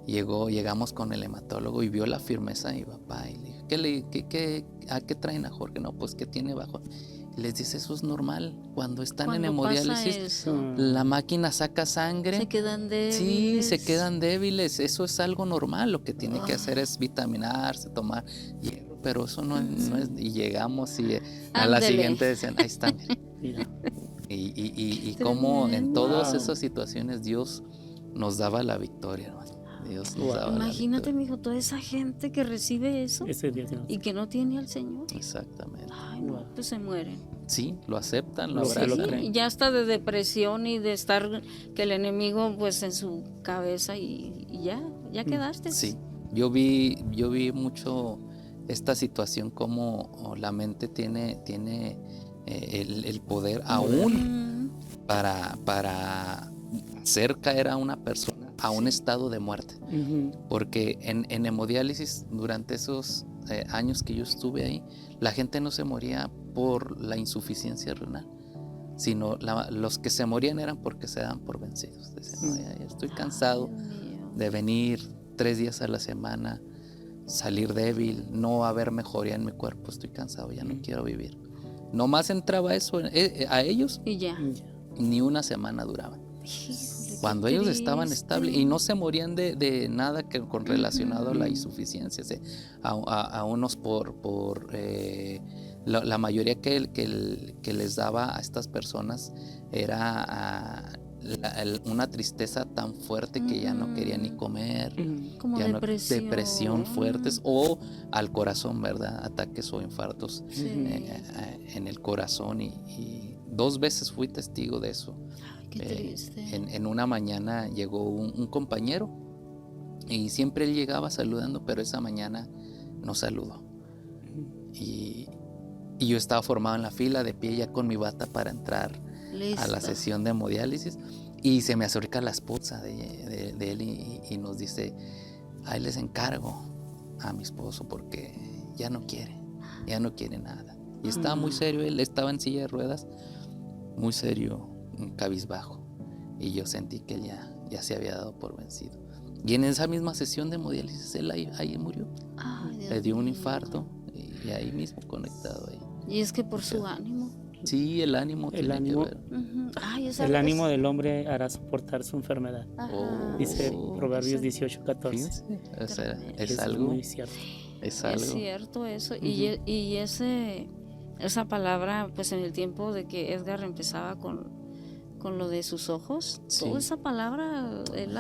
Speaker 1: llegamos con el hematólogo, y vio la firmeza de mi papá, y le dijo, ¿a qué traen a Jorge? No, pues que tiene bajo. Y les dice, eso es normal. Cuando están en hemodiálisis, la máquina saca sangre.
Speaker 2: Se quedan débiles.
Speaker 1: Sí, se quedan débiles. Eso es algo normal. Lo que tiene que hacer es vitaminarse, tomar hierro, pero eso no es. Y llegamos, y a la siguiente decían, ahí está,
Speaker 3: Mira.
Speaker 1: Y cómo en todas
Speaker 3: Wow.
Speaker 1: esas situaciones Dios nos daba la victoria, hermano. Dios nos
Speaker 3: Wow.
Speaker 1: daba la
Speaker 2: Imagínate,
Speaker 1: victoria.
Speaker 2: mijo, toda esa gente que recibe eso
Speaker 3: Ese día sí no.
Speaker 2: y que no tiene al Señor.
Speaker 1: Exactamente.
Speaker 2: Ay, no,
Speaker 3: Wow.
Speaker 2: pues se mueren.
Speaker 1: Sí, lo aceptan, lo
Speaker 3: Lo que lo
Speaker 1: abrazan.
Speaker 3: creen.
Speaker 2: Y ya está de depresión y de estar que el enemigo pues en su cabeza y ya quedaste.
Speaker 1: Sí, yo vi mucho esta situación como la mente tiene el poder aún para hacer caer a una persona a un estado de muerte.
Speaker 3: Ujú.
Speaker 1: Porque en hemodiálisis, durante esos años que yo estuve ahí, la gente no se moría por la insuficiencia renal, sino los que se morían eran porque se daban por vencidos. Decían, no, ya estoy cansado
Speaker 2: Ay, Dios mío.
Speaker 1: de venir 3 días a la semana, salir débil, no haber mejoría en mi cuerpo, estoy cansado, ya no quiero vivir. Nomás entraba eso a ellos,
Speaker 2: Y ya.
Speaker 3: Ya.
Speaker 1: ni una semana duraban.
Speaker 2: Híjole, qué
Speaker 1: Cuando ellos estaban
Speaker 2: triste.
Speaker 1: estables y no se morían de nada que con relacionado a la
Speaker 3: Ujú.
Speaker 1: insuficiencia, a unos por la mayoría que les daba a estas personas era una tristeza tan fuerte que ya no querían ni comer,
Speaker 3: Ujú.
Speaker 2: Como
Speaker 1: ya no-
Speaker 2: depresión.
Speaker 1: depresión fuertes o al corazón, ¿verdad? Ataques o infartos
Speaker 2: Sí.
Speaker 1: en el corazón y 2 veces fui testigo de eso.
Speaker 2: Ay, qué triste.
Speaker 1: En una mañana llegó un compañero y siempre él llegaba saludando, pero esa mañana no saludó. Y yo estaba formado en la fila de pie ya con mi bata para entrar a la
Speaker 2: Listo.
Speaker 1: sesión de hemodiálisis y se me acerca la esposa de él y nos dice, ahí les encargo a mi esposo porque ya no quiere nada. Y estaba muy serio, él estaba en silla de ruedas, muy serio, cabizbajo. Y yo sentí que él ya se había dado por vencido. Y en esa misma sesión de hemodiálisis, él ahí murió.
Speaker 2: Ay, Dios
Speaker 1: Le dio un
Speaker 2: mío.
Speaker 1: infarto y ahí mismo conectado ahí.
Speaker 2: Y es que por su ánimo.
Speaker 1: Sí, el ánimo
Speaker 3: El
Speaker 1: tiene
Speaker 3: ánimo.
Speaker 1: que ver.
Speaker 2: Ujú. Ay,
Speaker 3: El ánimo del hombre hará soportar su enfermedad.
Speaker 2: Ajá.
Speaker 3: Dice
Speaker 1: Oh,
Speaker 3: Proverbios
Speaker 2: sí.
Speaker 3: 18:14.
Speaker 1: Fíjense, o sea,
Speaker 2: Tremendo.
Speaker 1: es algo,
Speaker 3: muy cierto.
Speaker 1: es
Speaker 2: Es
Speaker 1: algo.
Speaker 2: cierto eso.
Speaker 3: Ujú.
Speaker 2: Y esa palabra, pues en el tiempo de que Edgar empezaba con lo de sus ojos,
Speaker 1: Sí.
Speaker 2: toda esa palabra él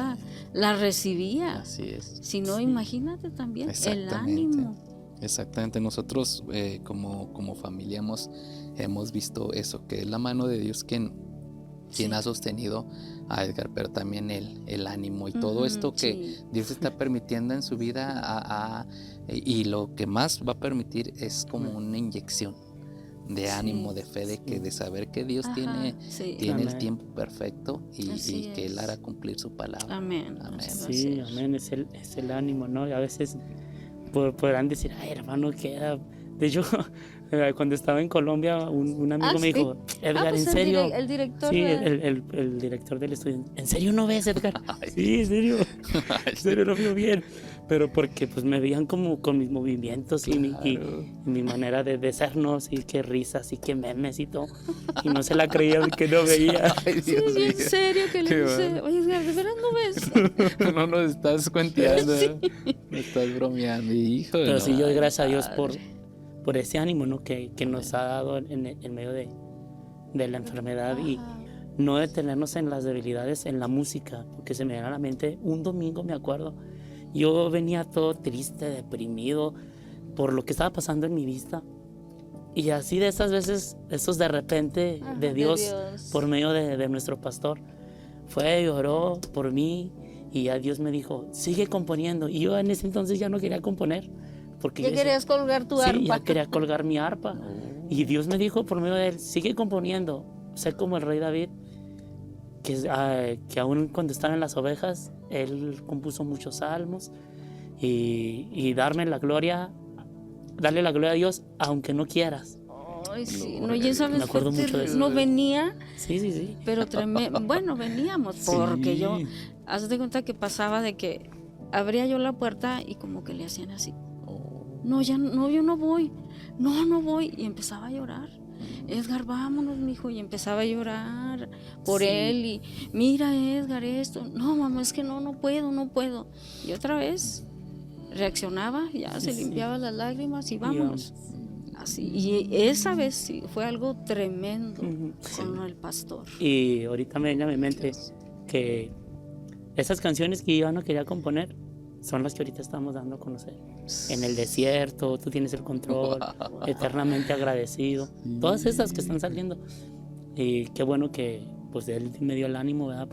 Speaker 2: la recibía.
Speaker 1: Así es.
Speaker 2: Si no,
Speaker 3: Sí.
Speaker 2: imagínate también el
Speaker 1: Exactamente.
Speaker 2: ánimo.
Speaker 1: Exactamente, nosotros como familia hemos visto eso, que es la mano de Dios quien
Speaker 2: Sí.
Speaker 1: ha sostenido a Edgar, pero también el ánimo y todo
Speaker 2: Ujú,
Speaker 1: esto que
Speaker 2: sí.
Speaker 1: Dios está permitiendo en su vida y lo que más va a permitir es como una inyección de
Speaker 2: Sí.
Speaker 1: ánimo, de fe, de saber que Dios
Speaker 2: Ajá, sí.
Speaker 1: tiene el
Speaker 3: Amén.
Speaker 1: tiempo perfecto y
Speaker 2: Así
Speaker 1: que Él
Speaker 2: es.
Speaker 1: hará cumplir su palabra.
Speaker 2: Amén.
Speaker 1: Amén.
Speaker 2: Así va a
Speaker 3: Sí,
Speaker 2: ser.
Speaker 3: amén, es el ánimo, ¿no? Y a veces podrán decir, ay, hermano, queda. De hecho, cuando estaba en Colombia, un amigo me
Speaker 2: sí.
Speaker 3: dijo, Edgar,
Speaker 2: pues
Speaker 3: ¿en serio?
Speaker 2: el director.
Speaker 3: Sí,
Speaker 2: ¿verdad?
Speaker 3: el director del estudio, ¿en serio no ves, Edgar? Sí, en serio, en serio lo veo bien. Pero porque pues me veían como con mis movimientos y mi manera de sernos y qué risas y qué memes y todo. Y no se la creían que no veía.
Speaker 1: Ay,
Speaker 2: Sí,
Speaker 1: Dios
Speaker 2: bien
Speaker 1: mío.
Speaker 2: serio que le
Speaker 1: Qué
Speaker 2: dice,
Speaker 1: bueno.
Speaker 2: oye, Edgar, ¿de veras no ves?
Speaker 1: No nos estás cuenteando, me estás bromeando, hijo.
Speaker 3: Pero
Speaker 1: no,
Speaker 3: sí, yo
Speaker 1: ay,
Speaker 3: gracias a Dios
Speaker 2: padre.
Speaker 3: por ese ánimo, ¿no? que nos ha dado en medio de la enfermedad y
Speaker 2: Ajá.
Speaker 3: no detenernos en las debilidades en la música, porque se me viene a la mente un domingo, me acuerdo, yo venía todo triste, deprimido por lo que estaba pasando en mi vista y así de esas veces, esos de repente
Speaker 2: Ajá,
Speaker 3: de Dios por medio de nuestro pastor fue y oró por mí y ya Dios me dijo, sigue componiendo, y yo en ese entonces ya no quería componer porque
Speaker 2: Ya
Speaker 3: yo decía,
Speaker 2: querías colgar tu
Speaker 3: sí,
Speaker 2: arpa.
Speaker 3: ya quería colgar mi arpa. Y Dios me dijo por medio de él, sigue componiendo, sé como el rey David, que aún cuando estaba en las ovejas, él compuso muchos salmos y darle la gloria a Dios, aunque no quieras.
Speaker 2: Ay, sí.
Speaker 1: No,
Speaker 2: No, ya sabes,
Speaker 3: me acuerdo
Speaker 2: fue
Speaker 3: mucho de eso.
Speaker 2: no venía,
Speaker 3: Sí, sí, sí.
Speaker 2: pero tremendo. Bueno, veníamos, porque
Speaker 1: Sí.
Speaker 2: yo, haz de cuenta que pasaba de que abría yo la puerta y como que le hacían así.
Speaker 1: Oh,
Speaker 2: No, ya no, yo no voy. No voy. Y empezaba a llorar. Edgar, vámonos, mijo. Y empezaba a llorar por
Speaker 3: Sí.
Speaker 2: él. Y mira, Edgar, esto. No, mamá, es que no puedo. Y otra vez reaccionaba, ya se
Speaker 3: Sí.
Speaker 2: limpiaba las lágrimas y
Speaker 3: Y
Speaker 2: vámonos. Así. Y esa vez sí, fue algo tremendo
Speaker 3: Ujú.
Speaker 2: con el pastor.
Speaker 3: Y ahorita me viene a mi mente que esas canciones que yo no quería componer, son las que ahorita estamos dando a conocer. En el desierto, tú tienes el control, eternamente agradecido. Todas esas que están saliendo. Y qué bueno que pues Él me dio el ánimo, ¿verdad?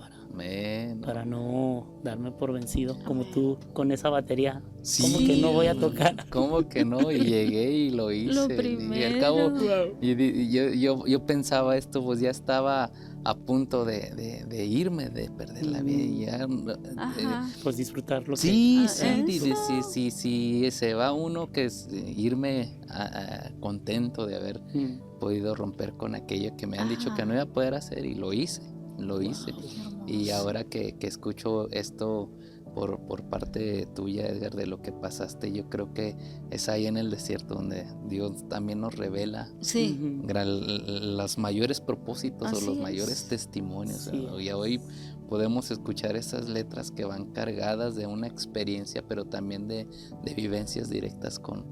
Speaker 3: Para no darme por vencido, como tú con esa batería.
Speaker 1: Sí,
Speaker 3: ¿Cómo que no voy a tocar?
Speaker 1: ¿Cómo que no? Y llegué y lo hice.
Speaker 2: Lo
Speaker 1: Y al
Speaker 2: primero.
Speaker 1: cabo, yo pensaba esto, pues ya estaba a punto de irme, de perder la vida. Y ya,
Speaker 2: Ajá.
Speaker 3: Pues disfrutar lo
Speaker 1: sí,
Speaker 2: eso.
Speaker 1: sí, se va uno que es irme contento de haber podido romper con aquello que me han dicho que no iba a poder hacer, y lo hice. Y ahora que escucho esto por parte tuya, Edgar, de lo que pasaste, yo creo que es ahí en el desierto donde Dios también nos revela
Speaker 2: Sí.
Speaker 1: los mayores propósitos o
Speaker 2: Así
Speaker 1: los
Speaker 2: es.
Speaker 1: mayores testimonios.
Speaker 3: Sí.
Speaker 1: Y hoy podemos escuchar esas letras que van cargadas de una experiencia, pero también de vivencias directas con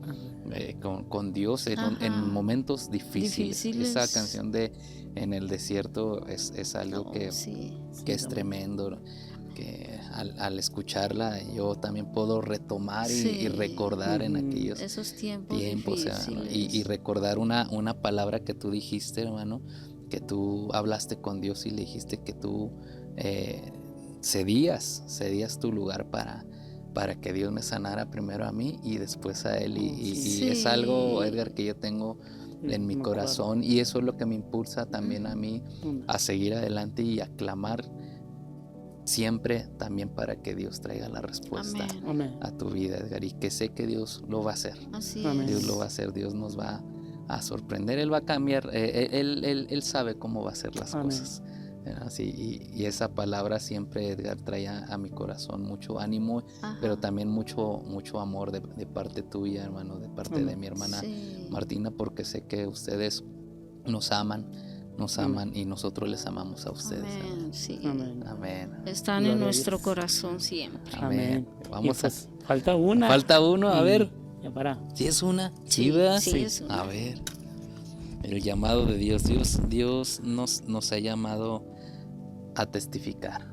Speaker 1: Dios
Speaker 2: Ajá.
Speaker 1: en momentos difíciles.
Speaker 2: Difíciles.
Speaker 1: Esa canción de En el desierto es algo
Speaker 2: No,
Speaker 1: que
Speaker 2: sí.
Speaker 1: es tremendo, que al escucharla yo también puedo retomar y
Speaker 2: Sí.
Speaker 1: recordar en aquellos
Speaker 2: Esos tiempos
Speaker 1: tiempos, o sea,
Speaker 2: difíciles.
Speaker 1: y recordar una palabra que tú dijiste, hermano, que tú hablaste con Dios y le dijiste que tú cedías tu lugar para que Dios me sanara primero a mí y después a él, y
Speaker 2: Sí.
Speaker 1: es algo, Edgar, que yo tengo en mi
Speaker 3: Me acuerdo.
Speaker 1: corazón, y eso es lo que me impulsa también a mí
Speaker 3: Mm.
Speaker 1: a seguir adelante y a clamar siempre también para que Dios traiga la respuesta
Speaker 2: Amén.
Speaker 3: Amén.
Speaker 1: a tu vida, Edgar, y que sé que Dios lo va a hacer.
Speaker 2: Así
Speaker 3: Amén.
Speaker 1: Dios
Speaker 2: es.
Speaker 1: lo va a hacer, Dios nos va a sorprender, Él va a cambiar, él sabe cómo va a hacer las
Speaker 3: Amén.
Speaker 1: cosas. Así, y esa palabra siempre, Edgar, trae a mi corazón mucho ánimo,
Speaker 2: Ajá.
Speaker 1: pero también mucho amor de parte tuya, hermano, de parte de
Speaker 3: Amén.
Speaker 1: mi hermana
Speaker 2: Sí.
Speaker 1: Martina, porque sé que ustedes nos aman y nosotros les amamos a ustedes.
Speaker 2: Amén. Sí.
Speaker 3: Amén.
Speaker 1: Amén.
Speaker 2: Están
Speaker 3: Gloria
Speaker 2: en
Speaker 3: a
Speaker 2: nuestro
Speaker 3: Dios.
Speaker 2: corazón siempre.
Speaker 1: Amén. Vamos
Speaker 3: Y pues, falta una.
Speaker 1: Falta uno, a
Speaker 3: Y
Speaker 1: ver.
Speaker 3: Ya para.
Speaker 1: ¿Si es una?
Speaker 2: Sí,
Speaker 1: ¿verdad?
Speaker 2: sí, es una.
Speaker 1: A ver. El llamado de Dios. Dios nos ha llamado a testificar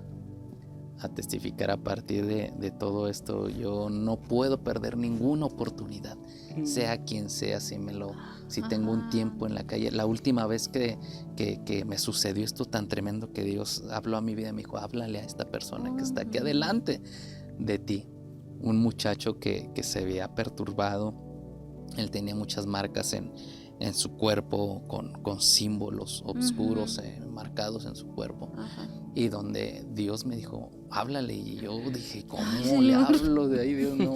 Speaker 1: a partir de todo esto. Yo no puedo perder ninguna oportunidad, sea quien sea, si tengo un tiempo en la calle. La última vez que me sucedió esto tan tremendo, que Dios habló a mi vida y me dijo: háblale a esta persona que está aquí adelante de ti. Un muchacho que se veía perturbado, él tenía muchas marcas en su cuerpo, con símbolos oscuros marcados en su cuerpo.
Speaker 2: Ajá.
Speaker 1: Y donde Dios me dijo: háblale. Y yo dije: ¿cómo
Speaker 2: Ay,
Speaker 1: le
Speaker 2: Señor.
Speaker 1: hablo? De ahí, Dios, no.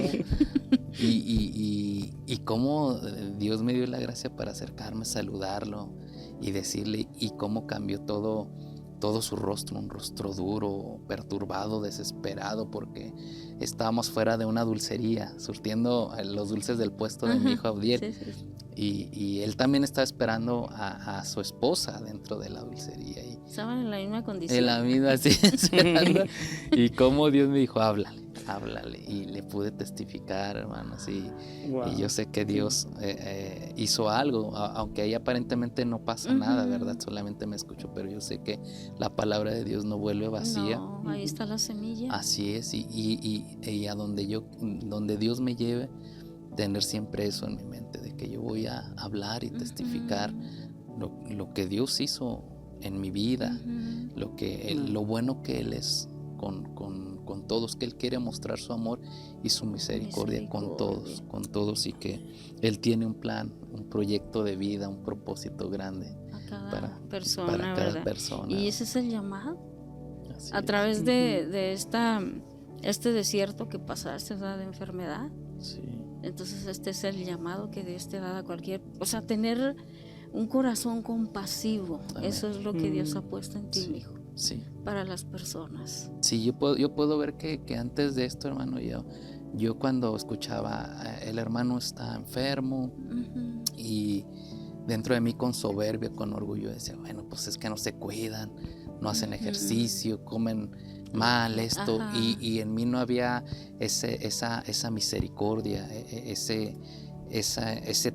Speaker 1: Y cómo Dios me dio la gracia para acercarme, saludarlo y decirle, y cómo cambió todo su rostro, un rostro duro, perturbado, desesperado, porque estábamos fuera de una dulcería, surtiendo los dulces del puesto de mi hijo Abdiel.
Speaker 2: Sí, sí.
Speaker 1: Y él también estaba esperando a su esposa dentro de la dulcería. Y
Speaker 2: Estaban en la misma condición.
Speaker 1: en la misma, así, esperando. Y como Dios me dijo: háblale. Y le pude testificar, hermano. Sí.
Speaker 3: Wow.
Speaker 1: Y yo sé que Dios hizo algo, aunque ahí aparentemente no pasa nada, ¿verdad? Solamente me escuchó, pero yo sé que la palabra de Dios no vuelve vacía.
Speaker 2: No, ahí está la semilla.
Speaker 1: Así es, y a donde Dios me lleve, tener siempre eso en mi mente, de que yo voy a hablar y testificar lo que Dios hizo en mi vida, lo bueno que Él es con todos, que Él quiere mostrar su amor y su misericordia con todos, y que Él tiene un plan, un proyecto de vida, un propósito grande
Speaker 2: A cada
Speaker 1: para
Speaker 2: persona,
Speaker 1: cada
Speaker 2: ¿verdad?
Speaker 1: persona.
Speaker 2: Y ese es el llamado.
Speaker 1: Así
Speaker 2: A
Speaker 1: es.
Speaker 2: través de este desierto que pasaste, ¿verdad? De enfermedad.
Speaker 1: Sí.
Speaker 2: Entonces este es el llamado que Dios te da a cualquier, o sea, tener un corazón compasivo.
Speaker 1: Amén.
Speaker 2: Eso es lo que Dios ha puesto en ti,
Speaker 1: Sí.
Speaker 2: hijo,
Speaker 1: Sí.
Speaker 2: para las personas.
Speaker 1: Sí, yo puedo ver que antes de esto, hermano, yo cuando escuchaba el hermano está enfermo, y dentro de mí, con soberbia, con orgullo, decía: bueno, pues es que no se cuidan, no hacen ejercicio, comen mal esto.
Speaker 2: Ajá.
Speaker 1: Y en mí no había esa misericordia, ese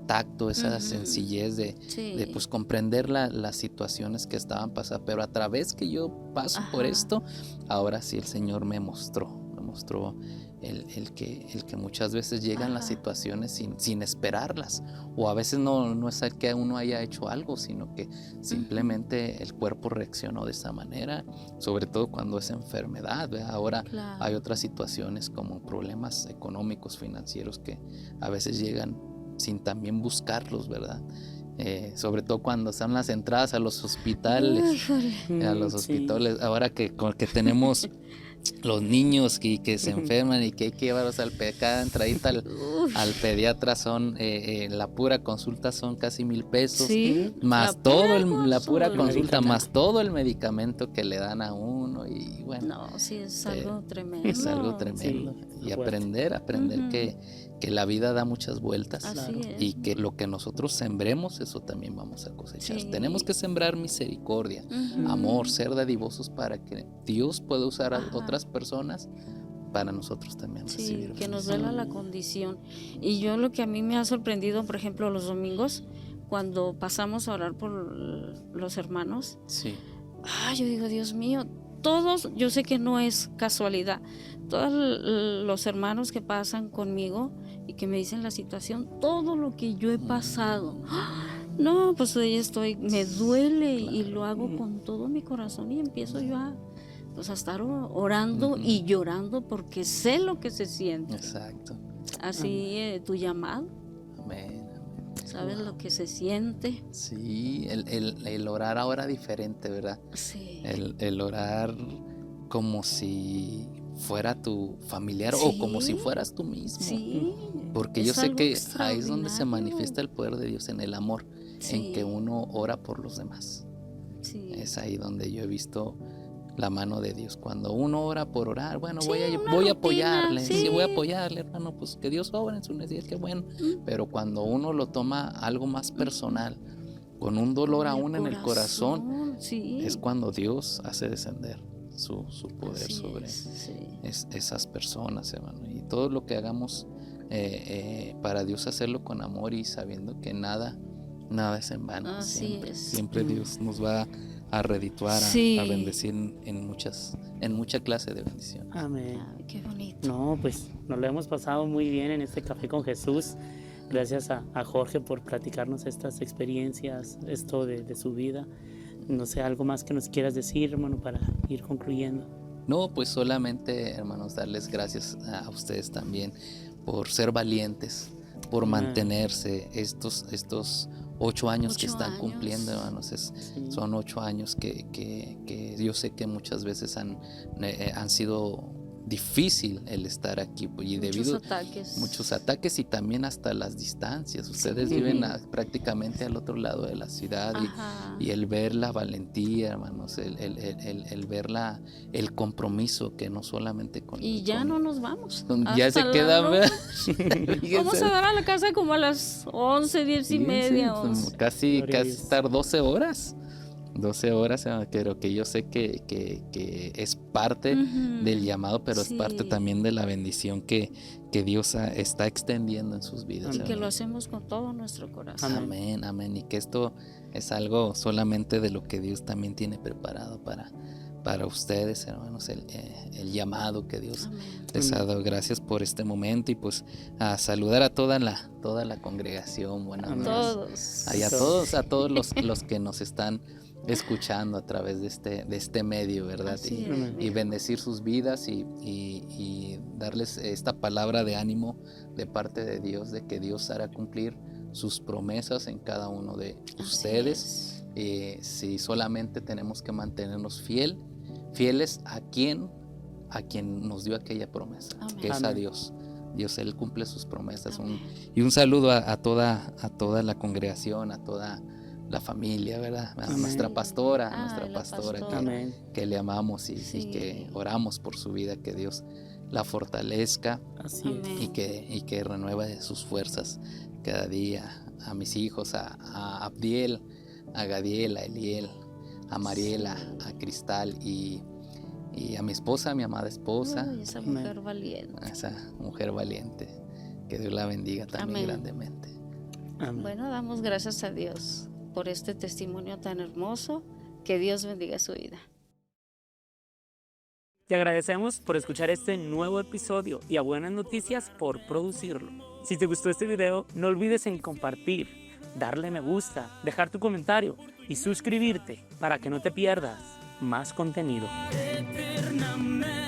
Speaker 1: tacto, esa sencillez de pues comprender las situaciones que estaban pasando. Pero a través que yo paso por esto, ahora sí el Señor me mostró mostró el que muchas veces llegan las situaciones sin esperarlas, o a veces no es que uno haya hecho algo, sino que simplemente el cuerpo reaccionó de esa manera, sobre todo cuando es enfermedad, ¿verdad? Ahora hay otras situaciones como problemas económicos, financieros, que a veces llegan sin también buscarlos, ¿verdad? Sobre todo cuando están las entradas a los hospitales, ahora que tenemos los niños que se enferman y que hay que llevarlos cada entradita al pediatra son la pura consulta son casi $1,000,
Speaker 2: Sí,
Speaker 1: más la pura consulta,
Speaker 3: Medicamento.
Speaker 1: más todo el medicamento que le dan a uno, y bueno,
Speaker 2: no, sí, es algo tremendo.
Speaker 1: es algo tremendo.
Speaker 3: Sí,
Speaker 1: Y
Speaker 3: fuerte.
Speaker 1: aprender
Speaker 2: Ujú.
Speaker 1: que la vida da muchas vueltas,
Speaker 2: Así
Speaker 3: Claro.
Speaker 2: es.
Speaker 1: y que lo que nosotros sembremos, eso también vamos a cosechar.
Speaker 2: Sí.
Speaker 1: Tenemos que sembrar misericordia,
Speaker 2: Ujú.
Speaker 1: amor, ser dadivosos, para que Dios pueda usar a
Speaker 2: Ajá.
Speaker 1: otras personas para nosotros también
Speaker 2: Sí,
Speaker 1: recibir
Speaker 2: que nos
Speaker 1: bendición.
Speaker 2: duela la condición. Y yo lo que a mí me ha sorprendido, por ejemplo, los domingos, cuando pasamos a orar por los hermanos,
Speaker 1: Sí,
Speaker 2: yo digo, Dios mío, todos, yo sé que no es casualidad, todos los hermanos que pasan conmigo y que me dicen la situación, todo lo que yo he pasado, no, pues ahí estoy, me duele y lo hago con todo mi corazón y empiezo yo a estar orando y llorando porque sé lo que se siente.
Speaker 1: exacto.
Speaker 2: Así tu llamado,
Speaker 1: Amén.
Speaker 2: sabes lo que se siente.
Speaker 1: Sí, el orar ahora diferente, ¿verdad?
Speaker 2: Sí.
Speaker 1: El orar como si fuera tu familiar,
Speaker 2: Sí.
Speaker 1: o como si fueras tú mismo.
Speaker 2: Sí.
Speaker 1: Porque
Speaker 2: es
Speaker 1: yo sé
Speaker 2: algo
Speaker 1: que ahí es donde se
Speaker 2: extraordinario.
Speaker 1: manifiesta el poder de Dios, en el amor,
Speaker 2: Sí.
Speaker 1: en que uno ora por los demás.
Speaker 2: Sí.
Speaker 1: Es ahí donde yo he visto la mano de Dios. Cuando uno ora por orar, bueno,
Speaker 2: Sí,
Speaker 1: voy a
Speaker 2: una
Speaker 1: apoyarle,
Speaker 2: rutina,
Speaker 1: sí, voy a
Speaker 2: sí.
Speaker 1: apoyarle, hermano, pues que Dios obra en su necesidad, qué bueno. Pero cuando uno lo toma algo más personal, con un dolor
Speaker 2: Con
Speaker 1: aún en el corazón,
Speaker 2: sí.
Speaker 1: es cuando Dios hace descender su poder
Speaker 2: Así
Speaker 1: sobre
Speaker 2: sí.
Speaker 1: esas personas, hermano. Y todo lo que hagamos para Dios, hacerlo con amor y sabiendo que nada es en vano.
Speaker 2: Así
Speaker 1: Siempre,
Speaker 2: es.
Speaker 1: siempre Dios nos va a redituar,
Speaker 2: Sí.
Speaker 1: a bendecir en mucha clase de bendición.
Speaker 3: Amén.
Speaker 2: Ay, qué bonito.
Speaker 3: No, pues nos lo hemos pasado muy bien en este Café con Jesús. Gracias a Jorge por platicarnos estas experiencias, esto de su vida. No sé, algo más que nos quieras decir, hermano, para ir concluyendo.
Speaker 1: No, pues solamente, hermanos, darles gracias a ustedes también por ser valientes, por mantenerse estos 8 años que
Speaker 2: 8
Speaker 1: están
Speaker 2: años.
Speaker 1: cumpliendo, hermanos.
Speaker 3: Sí.
Speaker 1: Son 8 años que yo sé que muchas veces han sido difícil el estar aquí, y debido muchos ataques y también hasta las distancias. Ustedes viven prácticamente al otro lado de la ciudad, y el ver la valentía, hermanos, el ver el compromiso, que no solamente con...
Speaker 2: Y ya no nos vamos.
Speaker 1: Ya se quedan, ¿verdad?
Speaker 2: Vamos a dar a la casa como a las 11, 10 y media.
Speaker 1: Como
Speaker 2: 11.
Speaker 1: casi
Speaker 3: Gloria a Dios.
Speaker 1: estar 12 horas. 12 horas, pero que yo sé que es parte del llamado, pero es parte también de la bendición que Dios está extendiendo en sus vidas.
Speaker 2: Y que
Speaker 1: hermano.
Speaker 2: lo hacemos con todo nuestro corazón.
Speaker 1: Amén, amén. Y que esto es algo solamente de lo que Dios también tiene preparado para ustedes, hermanos, el llamado que Dios les ha dado. Gracias por este momento, y pues a saludar a toda la congregación. Buenas noches.
Speaker 2: Todos.
Speaker 1: Y a todos los que nos están escuchando a través de este medio, ¿verdad?
Speaker 2: Así
Speaker 1: Y bendecir sus vidas, y darles esta palabra de ánimo de parte de Dios, de que Dios hará cumplir sus promesas en cada uno de ustedes. Si solamente tenemos que mantenernos fieles a quien nos dio aquella promesa, que es a Dios. Dios, Él cumple sus promesas. Y un saludo a toda la congregación, a toda la familia, ¿verdad? A nuestra pastora, que le amamos, y que oramos por su vida, que Dios la fortalezca.
Speaker 3: Así es.
Speaker 1: Y que renueve sus fuerzas cada día. A mis hijos, a Abdiel, a Gadiel, a Eliel, a Mariela, a Cristal, y a mi esposa, a mi amada esposa.
Speaker 2: Uy, esa mujer valiente.
Speaker 1: Esa mujer valiente. Que Dios la bendiga también grandemente.
Speaker 3: Amén.
Speaker 2: Bueno, damos gracias a Dios por este testimonio tan hermoso. Que Dios bendiga su vida.
Speaker 3: Te agradecemos por escuchar este nuevo episodio y a Buenas Noticias por producirlo. Si te gustó este video, no olvides en compartir, darle me gusta, dejar tu comentario y suscribirte para que no te pierdas más contenido. Eternamente.